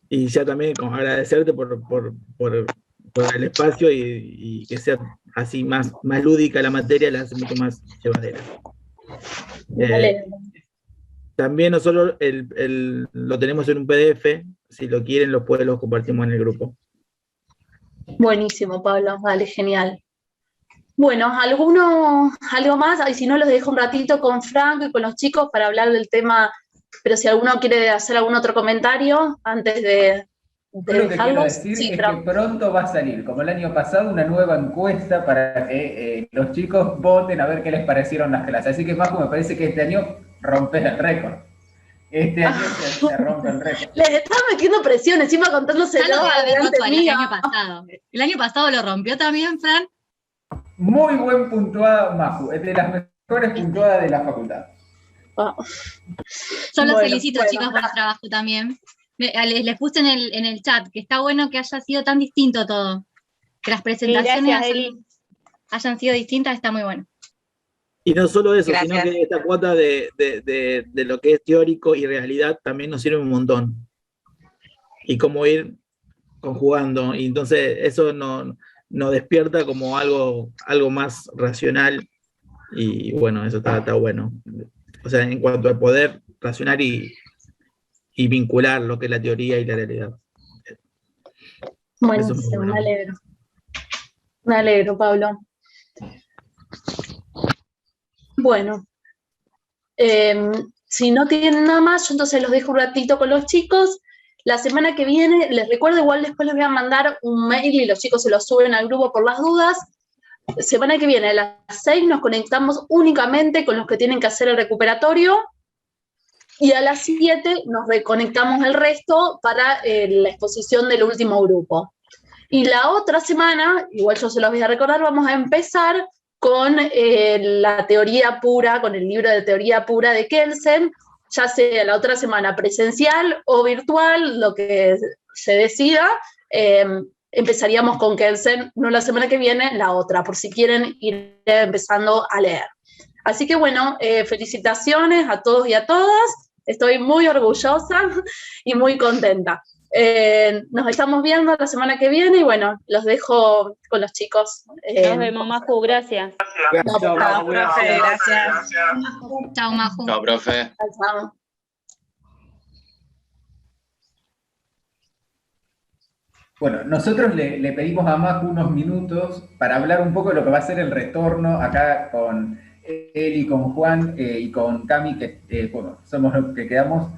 y ya también como agradecerte por el espacio y que sea así más lúdica la materia, la hace mucho más llevadera. También nosotros lo tenemos en un PDF, si lo quieren los compartimos en el grupo. Buenísimo, Pablo, vale, genial. Bueno, ¿algo más? Y si no, los dejo un ratito con Franco y con los chicos para hablar del tema, pero si alguno quiere hacer algún otro comentario antes de lo que quiero decir es que pronto va a salir, como el año pasado, una nueva encuesta para que los chicos voten a ver qué les parecieron las clases. Así que, Majo, me parece que este año rompes el récord. Este año se rompe el récord. Les estaba metiendo presión, encima contándoselo el año pasado. El año pasado lo rompió también, Fran. Muy buen puntuada, Maju. Es de las mejores puntuadas de la facultad. Yo los felicito, chicos, por el trabajo también. Les puse en el chat que está bueno que haya sido tan distinto todo. Que las presentaciones Gracias, hayan sido distintas, está muy bueno. Y no solo eso, Gracias. sino que esta cuota de lo que es teórico y realidad también nos sirve un montón. Y cómo ir conjugando. Y entonces eso nos despierta como algo más racional. Y bueno, eso está bueno. O sea, en cuanto a poder racionar y vincular lo que es la teoría y la realidad. Bueno, Eso es muy bueno. me alegro. Me alegro, Pablo. Bueno, si no tienen nada más, yo entonces los dejo un ratito con los chicos. La semana que viene, les recuerdo, igual después les voy a mandar un mail y los chicos se lo suben al grupo por las dudas. Semana que viene a las 6 nos conectamos únicamente con los que tienen que hacer el recuperatorio y a las 7 nos reconectamos el resto para la exposición del último grupo. Y la otra semana, igual yo se los voy a recordar, vamos a empezar con la teoría pura, con el libro de teoría pura de Kelsen, ya sea la otra semana presencial o virtual, lo que se decida. Empezaríamos con Kelsen, no la semana que viene, la otra, por si quieren ir empezando a leer. Así que bueno, felicitaciones a todos y a todas, estoy muy orgullosa y muy contenta. Nos estamos viendo la semana que viene y bueno, los dejo con los chicos. Nos vemos, Maju, gracias. Chao, profe, gracias. Chao, Maju. Chao, profe. Chao. Bueno, nosotros le pedimos a Maju unos minutos para hablar un poco de lo que va a ser el retorno acá con él y con Juan y con Cami, que bueno, somos los que quedamos,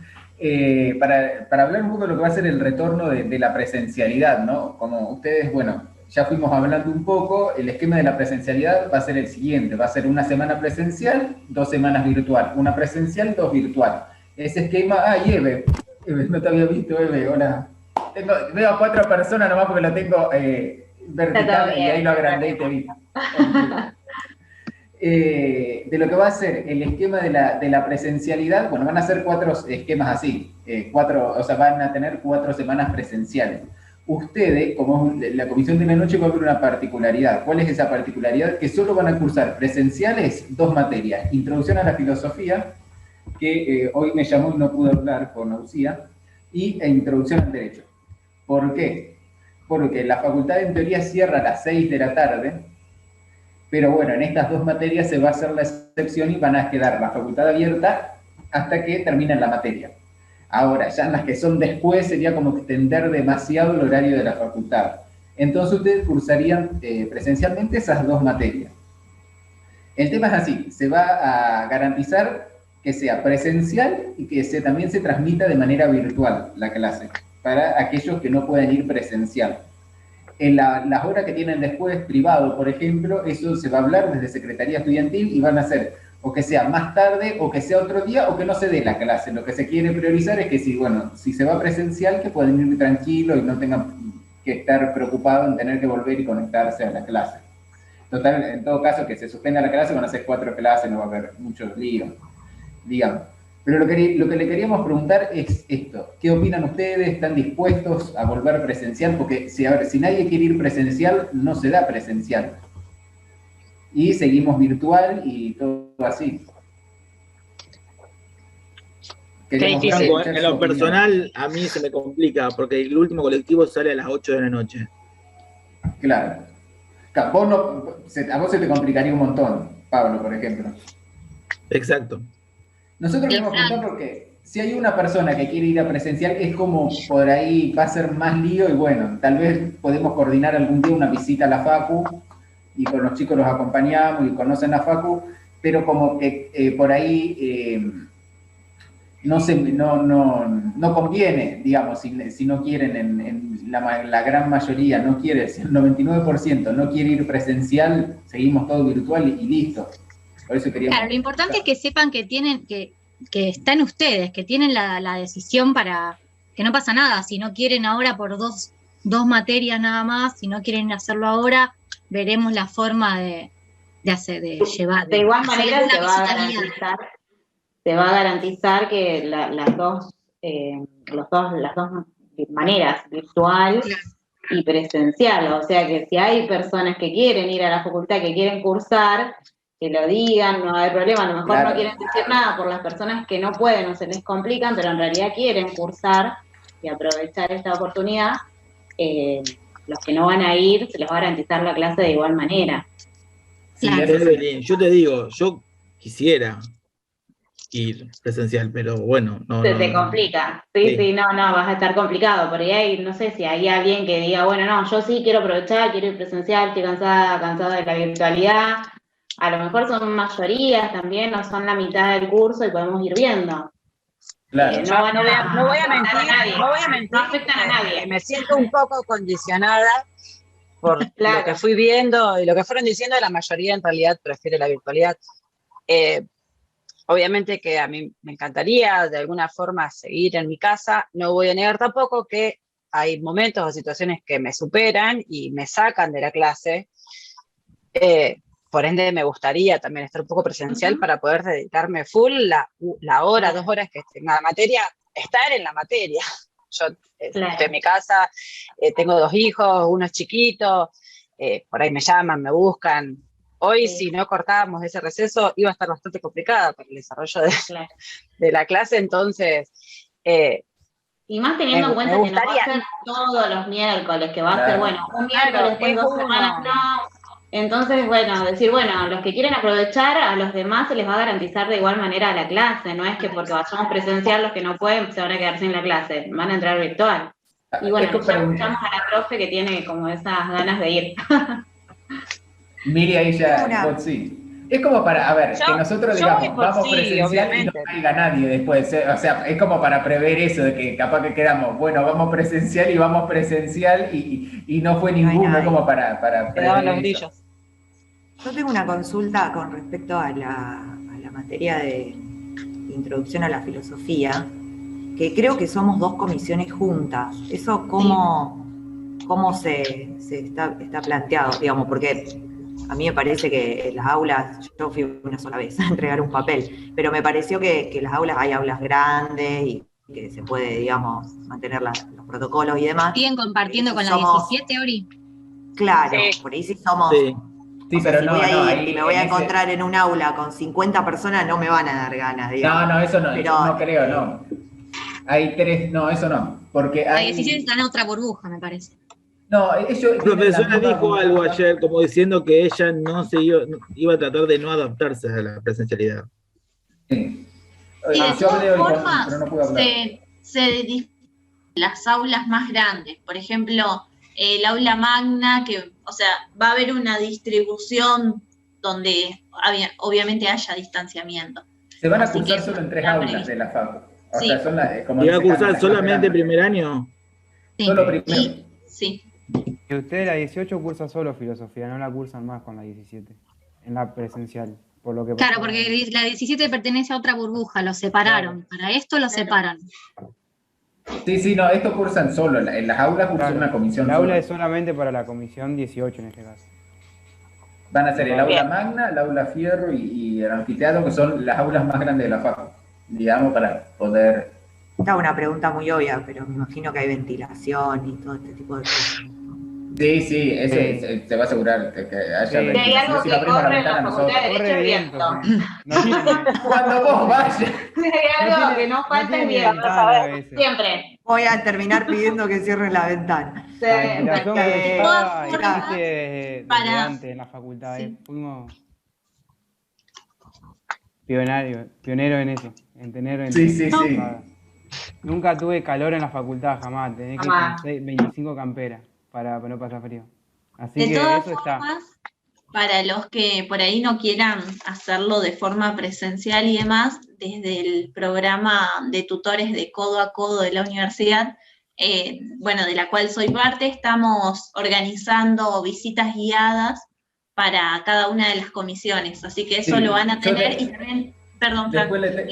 para hablar un poco de lo que va a ser el retorno de la presencialidad, ¿no? Como ustedes, bueno, ya fuimos hablando un poco, el esquema de la presencialidad va a ser el siguiente, va a ser una semana presencial, 2 semanas virtual, una presencial, 2 virtual. Ese esquema, y Eve, no te había visto, Eve, hola. Veo a 4 personas nomás porque lo tengo vertical y ahí lo agrandé y te vi. De lo que va a ser el esquema de la presencialidad, bueno, van a ser 4 esquemas así, o sea, van a tener 4 semanas presenciales. Ustedes, como la comisión de la noche, va a haber una particularidad. ¿Cuál es esa particularidad? Que solo van a cursar presenciales 2 materias. Introducción a la filosofía, que hoy me llamó y no pude hablar por náusea, e introducción al derecho. ¿Por qué? Porque la facultad en teoría cierra a las 6 de la tarde, pero bueno, en estas 2 materias se va a hacer la excepción y van a quedar la facultad abierta hasta que terminen la materia. Ahora, ya en las que son después sería como extender demasiado el horario de la facultad. Entonces ustedes cursarían presencialmente esas 2 materias. El tema es así, se va a garantizar que sea presencial y que también se transmita de manera virtual la clase, para aquellos que no pueden ir presencial. En las horas que tienen después privado, por ejemplo, eso se va a hablar desde Secretaría Estudiantil y van a hacer o que sea más tarde, o que sea otro día, o que no se dé la clase. Lo que se quiere priorizar es que si se va presencial, que puedan ir tranquilos y no tengan que estar preocupados en tener que volver y conectarse a la clase. Total, en todo caso, que se suspenda la clase, van a ser 4 clases, no va a haber muchos líos, digamos. Pero lo que le queríamos preguntar es esto: ¿qué opinan ustedes? ¿Están dispuestos a volver presencial? Porque si nadie quiere ir presencial, no se da presencial. Y seguimos virtual y todo así. En lo personal, a mí se me complica, porque el último colectivo sale a las 8 de la noche. Claro. A vos se te complicaría un montón, Pablo, por ejemplo. Exacto. Nosotros queremos preguntar porque si hay una persona que quiere ir a presencial, es como por ahí va a ser más lío y bueno, tal vez podemos coordinar algún día una visita a la facu y con los chicos los acompañamos y conocen la facu, pero como que por ahí no conviene, digamos, si no quieren, en la gran mayoría no quiere, si el 99% no quiere ir presencial, seguimos todo virtual y listo. Por eso queríamos... Claro, lo importante es que sepan que tienen, que están ustedes, que tienen la decisión para que no pasa nada. Si no quieren ahora por dos materias nada más, si no quieren hacerlo ahora, veremos la forma de llevar. De igual manera se va a garantizar que las 2 las dos maneras, virtual y presencial. O sea que si hay personas que quieren ir a la facultad, que quieren cursar, que lo digan, no hay problema. A lo mejor no quieren decir nada por las personas que no pueden o se les complican, pero en realidad quieren cursar y aprovechar esta oportunidad. Los que no van a ir, se les va a garantizar la clase de igual manera. Sí, Evelyn, yo te digo, yo quisiera ir presencial, pero bueno, Se te complica. Sí, no, vas a estar complicado. Por ahí, no sé si hay alguien que diga, bueno, no, yo sí quiero aprovechar, quiero ir presencial, estoy cansado de la virtualidad. A lo mejor son mayorías también, no son la mitad del curso y podemos ir viendo. Claro. No voy a mentir, no afectan a nadie. Me siento un poco condicionada por lo que fui viendo y lo que fueron diciendo, la mayoría en realidad prefiere la virtualidad. Obviamente que a mí me encantaría de alguna forma seguir en mi casa. No voy a negar tampoco que hay momentos o situaciones que me superan y me sacan de la clase. Por ende, me gustaría también estar un poco presencial para poder dedicarme full la hora, 2 horas que tenga la materia, estar en la materia. Yo estoy en mi casa, tengo 2 hijos, uno es chiquito, por ahí me llaman, me buscan. Hoy, si no cortábamos ese receso, iba a estar bastante complicada para el desarrollo de la clase, entonces... y más teniendo en cuenta que no va a ser todos los miércoles, que va a ser, bueno, un miércoles, después 2 semanas no... Entonces, bueno, decir, bueno, los que quieren aprovechar, a los demás se les va a garantizar de igual manera la clase, no es que porque vayamos presencial los que no pueden se van a quedar sin la clase, van a entrar virtual. Y bueno, ya escuchamos a la profe que tiene como esas ganas de ir. Miri ahí ya, sí. Es como para, a ver, que nosotros digamos, vamos presencial obviamente. Y no caiga nadie después. O sea, es como para prever eso, de que capaz que quedamos, bueno, vamos presencial y no fue ninguno, como para prever los brillos. Yo tengo una consulta con respecto a la materia de introducción a la filosofía, que creo que somos 2 comisiones juntas. ¿Eso cómo se está planteado? Digamos, porque a mí me parece que en las aulas, yo fui una sola vez a entregar un papel, pero me pareció que las aulas, hay aulas grandes y que se puede, digamos, mantener los protocolos y demás. ¿Siguen compartiendo con la 17, Ori? Claro, por ahí sí somos... Sí, pero si no, voy a ir ahí, y me voy a encontrar en un aula con 50 personas, no me van a dar ganas, digamos. No, eso no, pero, no creo, no. Hay 3, no, eso no, porque hay... La 17 está en otra burbuja, me parece. No, la profesora dijo algo ayer, como diciendo que ella no iba a tratar de no adaptarse a la presencialidad. Sí. Y de todas formas, las aulas más grandes, por ejemplo, el aula magna, que, o sea, va a haber una distribución donde obviamente haya distanciamiento. Se van a cursar solo en 3 aulas de la facu. O sea, son ¿Y va a cursar solamente primer año? Sí. Solo primero. Sí. Que ustedes la 18 cursan solo filosofía, no la cursan más con la 17, en la presencial. Por lo que claro, porque la 17 pertenece a otra burbuja, lo separaron. Claro. Para esto lo separan. Sí, no, esto cursan solo, en las aulas cursan una comisión. La aula es solamente para la comisión 18 en este caso. Van a ser el aula magna, el aula fierro y el anfiteatro, que son las aulas más grandes de la facu, digamos, para poder... Esta es una pregunta muy obvia, pero me imagino que hay ventilación y todo este tipo de cosas. Sí, eso se va a asegurar que haya ventilación. Hay algo que corre en la facultad de Derecho y viento. Cuando vos vayas. Hay algo que no falta es viento, ¿sabes? Siempre. Voy a terminar pidiendo que cierren la ventana. Existe desde antes en la facultad. Fuimos pioneros en eso, en tener... Sí. Nunca tuve calor en la facultad, jamás. Tenés que ir con 25 camperas para no pasar frío. Así de que todas eso formas, está. Para los que por ahí no quieran hacerlo de forma presencial y demás, desde el programa de tutores de codo a codo de la universidad, de la cual soy parte, estamos organizando visitas guiadas para cada una de las comisiones. Así que eso lo van a tener y también... Perdón, Frank,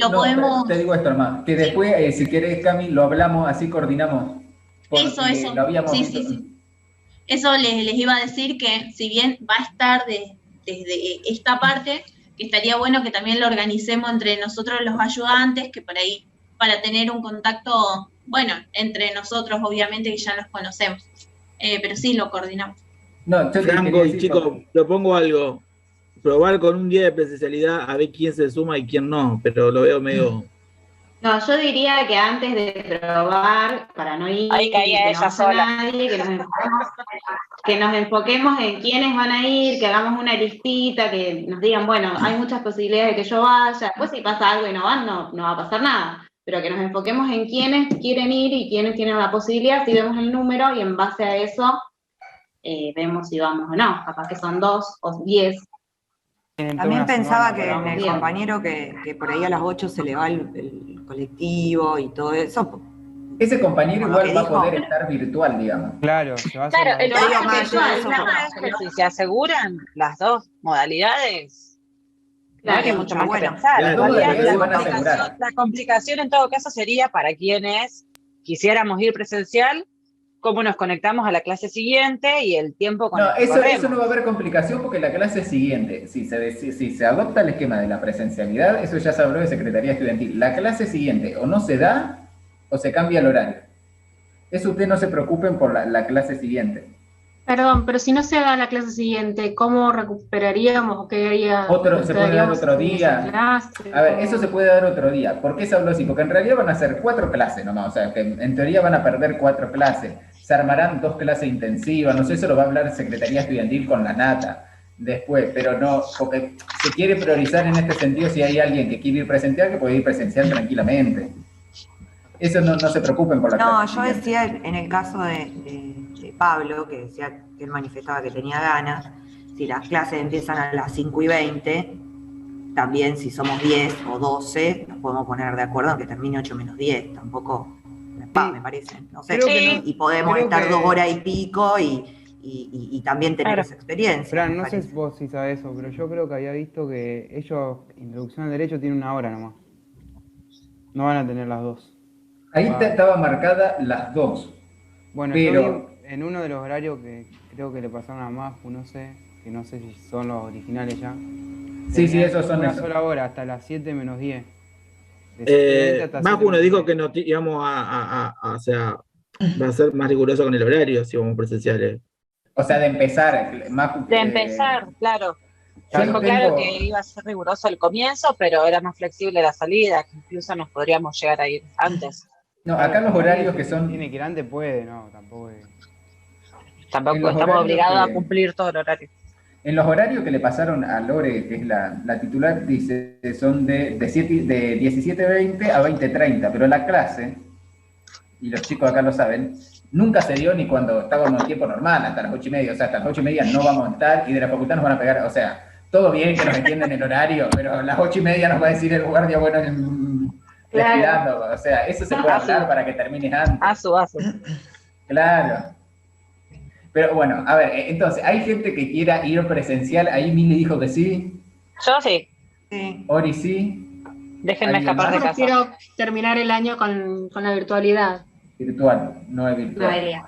podemos... Te digo esto, hermano, que después, si querés, Cami, lo hablamos, así coordinamos. Eso. Sí. Eso les iba a decir que, si bien va a estar desde esta parte, que estaría bueno que también lo organicemos entre nosotros los ayudantes, que por ahí para tener un contacto, bueno, entre nosotros, obviamente, que ya nos conocemos. Pero sí, lo coordinamos. No, Franco y chicos, propongo algo. Probar con un día de presencialidad a ver quién se suma y quién no, pero lo veo medio... No, yo diría que antes de probar, para no ir, ahí caía ella sola. Nadie, que nos enfoquemos en quiénes van a ir, que hagamos una listita, que nos digan, bueno, hay muchas posibilidades de que yo vaya, después si pasa algo y no van, no va a pasar nada, pero que nos enfoquemos en quiénes quieren ir y quiénes tienen la posibilidad, si vemos el número y en base a eso vemos si vamos o no, capaz que son 2 o 10. También pensaba que en el compañero que por ahí a las 8 se le va el colectivo y todo eso. Ese compañero igual va a poder estar virtual, digamos. Claro, se va a Claro, hacer el trabajo virtual, si se aseguran las dos modalidades, claro, que mucho más que pensar. La complicación en todo caso sería para quienes quisiéramos ir presencial, cómo nos conectamos a la clase siguiente y el tiempo con no, el que eso no va a haber complicación porque la clase siguiente, si se adopta el esquema de la presencialidad, eso ya se habló de Secretaría Estudiantil. La clase siguiente o no se da o se cambia el horario. Eso ustedes no se preocupen por la clase siguiente. Perdón, pero si no se da la clase siguiente, ¿cómo recuperaríamos o qué haría? Se puede dar otro día. A ver, eso se puede dar otro día. ¿Por qué se habló así? Porque en realidad van a ser 4 clases nomás, o sea, que en teoría van a perder 4 clases. Se armarán 2 clases intensivas, no sé, eso lo va a hablar Secretaría Estudiantil con la nata después, pero no, porque se quiere priorizar en este sentido si hay alguien que quiere ir presencial, que puede ir presencial tranquilamente. Eso no se preocupen por la clase. No, yo decía en el caso de Pablo, que decía que él manifestaba que tenía ganas, si las clases empiezan a las 5:20, también si somos 10 o 12, nos podemos poner de acuerdo en que termine 8 menos 10, tampoco, me parece, no sé, y podemos estar 2 horas y pico y también tener esa experiencia. Fran, no sé vos si sabés eso, pero yo creo que había visto que ellos, Introducción al Derecho, tienen 1 hora nomás. No van a tener las 2. Ahí estaba marcada las 2. Bueno, pero... yo vi en uno de los horarios que creo que le pasaron a Mafu, no sé si son los originales ya. Sí, esos son una sola hora, hasta las 7 menos 10. Mafu nos dijo que nos íbamos o sea, va a ser más riguroso con el horario si vamos presenciales. O sea, de empezar, Mafu. De empezar, claro. Dijo claro que iba a ser riguroso al comienzo, pero era más flexible la salida, que incluso nos podríamos llegar a ir antes. No, acá los horarios que son... Tiene que ir antes, puede, no, tampoco estamos obligados a cumplir todo el horario. En los horarios que le pasaron a Lore, que es la titular, dice son de 17:20 a 20:30, pero la clase, y los chicos acá lo saben, nunca se dio ni cuando estábamos en tiempo normal, hasta las 8:30, o sea, hasta las 8:30 no vamos a estar y de la facultad nos van a pegar, o sea, todo bien que nos entienden el horario, pero a las 8:30 nos va a decir el guardia, bueno, respirando, o sea, eso se puede hablar para que termines antes. Claro. Pero bueno, a ver, entonces, ¿hay gente que quiera ir presencial? Ahí Mili dijo que sí. Yo sí. Ori sí. Déjenme escapar de casa. Quiero terminar el año con la virtualidad. Virtual, no es virtual.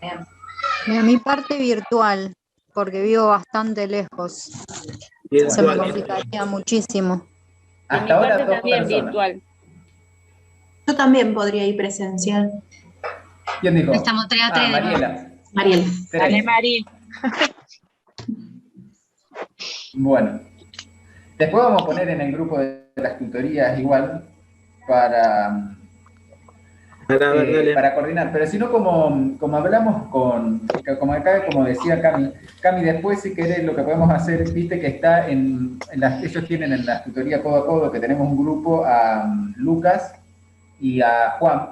De mi parte virtual, porque vivo bastante lejos. Se me complicaría muchísimo. Hasta ahora dos también personas. Virtual. Yo también podría ir presencial. ¿Quién dijo? Estamos 3 a 3. Mariela. Dale, Mari. Bueno. Después vamos a poner en el grupo de las tutorías igual para coordinar. Pero si no, como hablamos como acá, como decía Cami, después si querés lo que podemos hacer, viste que está ellos tienen en la tutoría codo a codo, que tenemos un grupo a Lucas y a Juan.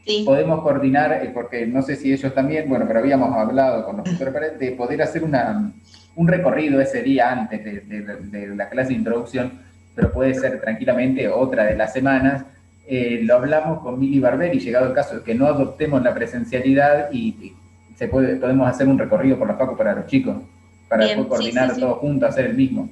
Sí. Podemos coordinar, porque no sé si ellos también, bueno, pero habíamos hablado con los tutores de poder hacer un recorrido ese día antes de la clase de introducción, pero puede ser tranquilamente otra de las semanas. Lo hablamos con Mili Barber y llegado el caso de que no adoptemos la presencialidad y podemos hacer un recorrido por la facu para los chicos, para después coordinar todos juntos, hacer el mismo.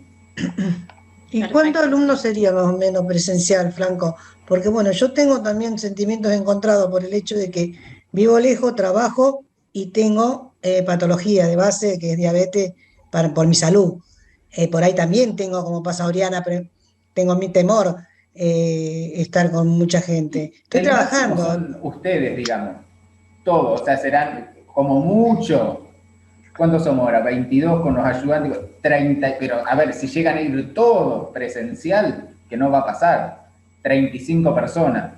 ¿Y cuántos alumnos sería más o menos presencial, Franco? Porque bueno, yo tengo también sentimientos encontrados por el hecho de que vivo lejos, trabajo y tengo patología de base, que es diabetes, por mi salud. Por ahí también tengo, como pasa Oriana, pero tengo mi temor. estar con mucha gente. Estoy trabajando. Son ustedes, digamos, todos, o sea, serán como mucho. ¿Cuántos somos ahora? 22 con los ayudantes, 30, pero a ver, si llegan a ir todos presencial, que no va a pasar, 35 personas.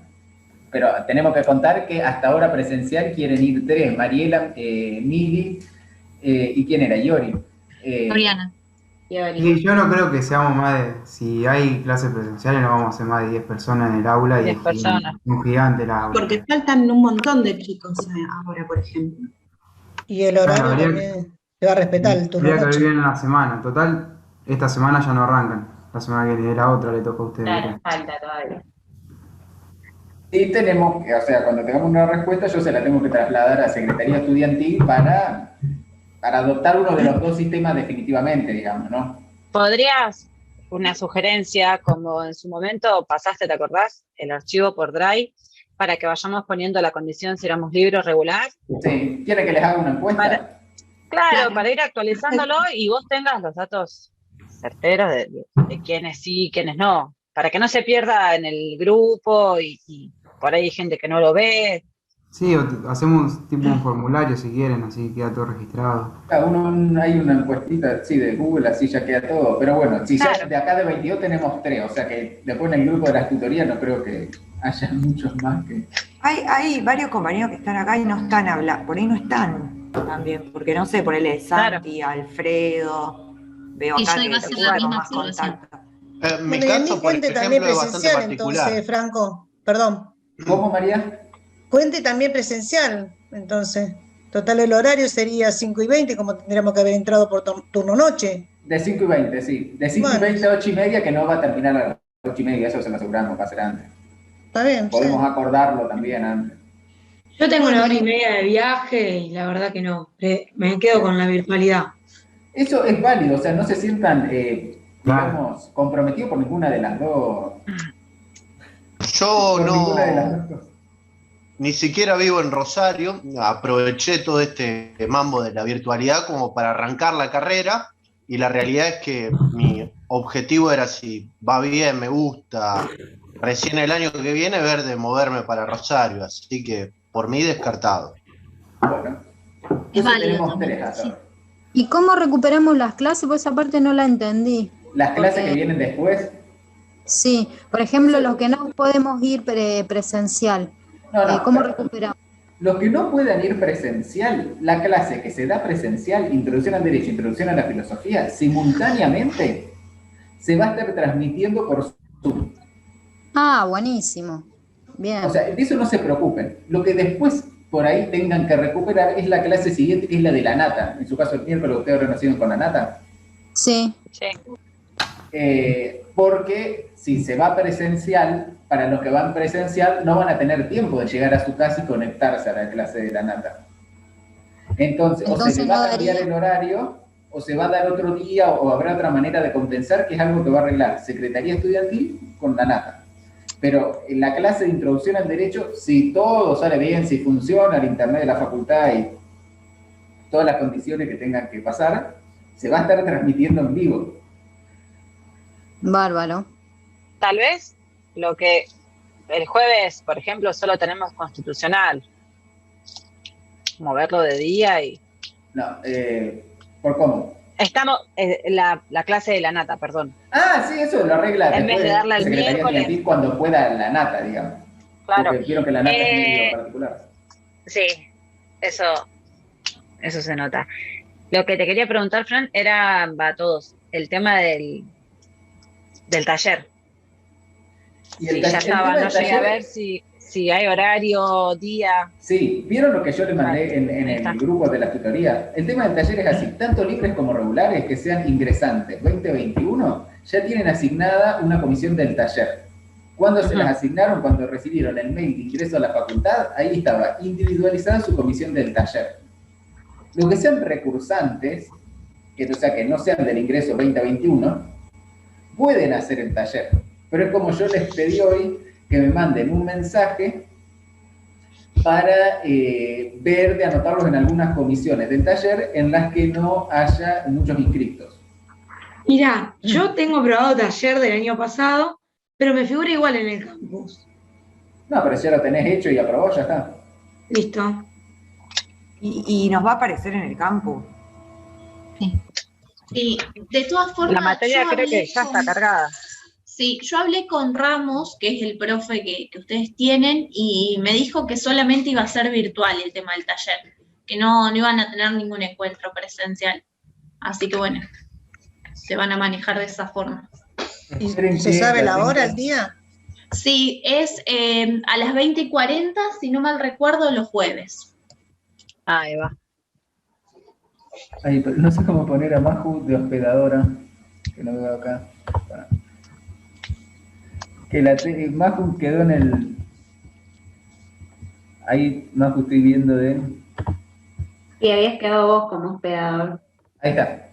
Pero tenemos que contar que hasta ahora presencial quieren ir 3, Mariela, Mili, ¿y quién era? Yori. Oriana. Y yo no creo que seamos más de, si hay clases presenciales no vamos a ser más de 10 personas en el aula 10 personas. Y un gigante el aula. Porque faltan un montón de chicos ahora, por ejemplo. Y el horario también se va a respetar el turno. Habría que ver bien en la semana. Total, esta semana ya no arrancan. La semana que viene, la otra le toca a ustedes. Claro, falta todavía. Y tenemos que, o sea, cuando tengamos una respuesta, yo se la tengo que trasladar a Secretaría Estudiantil para adoptar uno de los dos sistemas definitivamente, digamos, ¿no? ¿Podrías, una sugerencia, como en su momento pasaste, ¿te acordás? El archivo por Drive, para que vayamos poniendo la condición si éramos libros regular? Sí, ¿quiere que les haga una encuesta? Claro, para ir actualizándolo y vos tengas los datos certeros de quiénes sí y quiénes no, para que no se pierda en el grupo y por ahí hay gente que no lo ve. Sí, hacemos tipo un formulario si quieren, así queda todo registrado. Hay una encuestita, sí, de Google, así ya queda todo, pero bueno, si ya de acá de 22 tenemos 3, o sea que después en el grupo de las tutorías no creo que haya muchos más que... Hay varios compañeros que están acá y no están hablando, por ahí no están también, porque no sé, ponele Santi, Alfredo, veo acá que tengo más contacto. Mi caso, por ejemplo, también es bastante presencial, particular. entonces, Franco, perdón. ¿Cómo, María? Cuente también presencial, entonces. Total, el horario sería 5:20, como tendríamos que haber entrado por turno noche. De 5:20, sí. De 5:20 a 8:30, que no va a terminar a las 8:30, eso se lo aseguramos, va a ser antes. Está bien. Podemos acordarlo también antes. Yo tengo 1 hora y media de viaje y la verdad que no, me quedo con la virtualidad. Eso es válido, o sea, no se sientan, digamos, comprometidos por ninguna de las dos. Yo no, ni siquiera vivo en Rosario, aproveché todo este mambo de la virtualidad como para arrancar la carrera y la realidad es que mi objetivo era, si va bien, me gusta, recién el año que viene ver de moverme para Rosario, así que por mí descartado. Bueno, es válido tenemos también, 3 hasta sí. ahora. ¿Y cómo recuperamos las clases? Pues esa parte no la entendí. Las clases que vienen después. Sí, por ejemplo, los que no podemos ir presencial, ¿cómo recuperamos? Los que no puedan ir presencial, la clase que se da presencial, Introducción al Derecho, Introducción a la Filosofía, simultáneamente se va a estar transmitiendo por Zoom. Ah, buenísimo. Bien. O sea, de eso no se preocupen. Lo que después por ahí tengan que recuperar es la clase siguiente, que es la de la nata. En su caso, el miércoles, ¿ustedes habrán nacido con la nata? Sí. Porque si se va presencial, para los que van presencial, no van a tener tiempo de llegar a su casa y conectarse a la clase de la nata. Entonces o se le va a cambiar el horario, o se va a dar otro día, o habrá otra manera de compensar, que es algo que va a arreglar Secretaría Estudiantil con la nata. Pero en la clase de Introducción al Derecho, si todo sale bien, si funciona el internet de la facultad y todas las condiciones que tengan que pasar, se va a estar transmitiendo en vivo. Bárbaro. Tal vez lo que el jueves, por ejemplo, solo tenemos constitucional. Moverlo de día y... No, ¿por cómo? Estamos, la clase de la nata, perdón. Ah, sí, eso lo arregla en vez de darle el miércoles. Cuando pueda la nata, digamos. Claro. Porque quiero que la nata es medio particular. Sí, eso se nota. Lo que te quería preguntar, Fran, era a todos, el tema del taller. Y el ya estaba, no llegué a ver si hay horario, día. Sí, ¿vieron lo que yo les mandé en el grupo de la tutoría? El tema del taller es así, tanto libres como regulares que sean ingresantes 2021, ya tienen asignada una comisión del taller. Cuando se las asignaron, cuando recibieron el mail de ingreso a la facultad, ahí estaba individualizada su comisión del taller. Los que sean recursantes, o sea, que no sean del ingreso 2021, pueden hacer el taller. Pero es como yo les pedí hoy, que me manden un mensaje para ver de anotarlos en algunas comisiones del taller en las que no haya muchos inscritos. Mira, yo tengo probado taller del año pasado, pero me figura igual en el campus. No, pero si ya lo tenés hecho y aprobado, ya está. Listo. ¿Y nos va a aparecer en el campus? Sí, de todas formas. La materia creo que ya está cargada. Sí, yo hablé con Ramos, que es el profe que ustedes tienen, y me dijo que solamente iba a ser virtual el tema del taller, que no iban a tener ningún encuentro presencial. Así que bueno, se van a manejar de esa forma. ¿Y se sabe la hora, el día? Sí, es a las 20:40, si no mal recuerdo, los jueves. Ahí va. Ay, pero no sé cómo poner a Maju de hospedadora, que no veo acá. Que Maju quedó en el... Ahí, Maju, estoy viendo de... Y habías quedado vos como hospedador. Ahí está.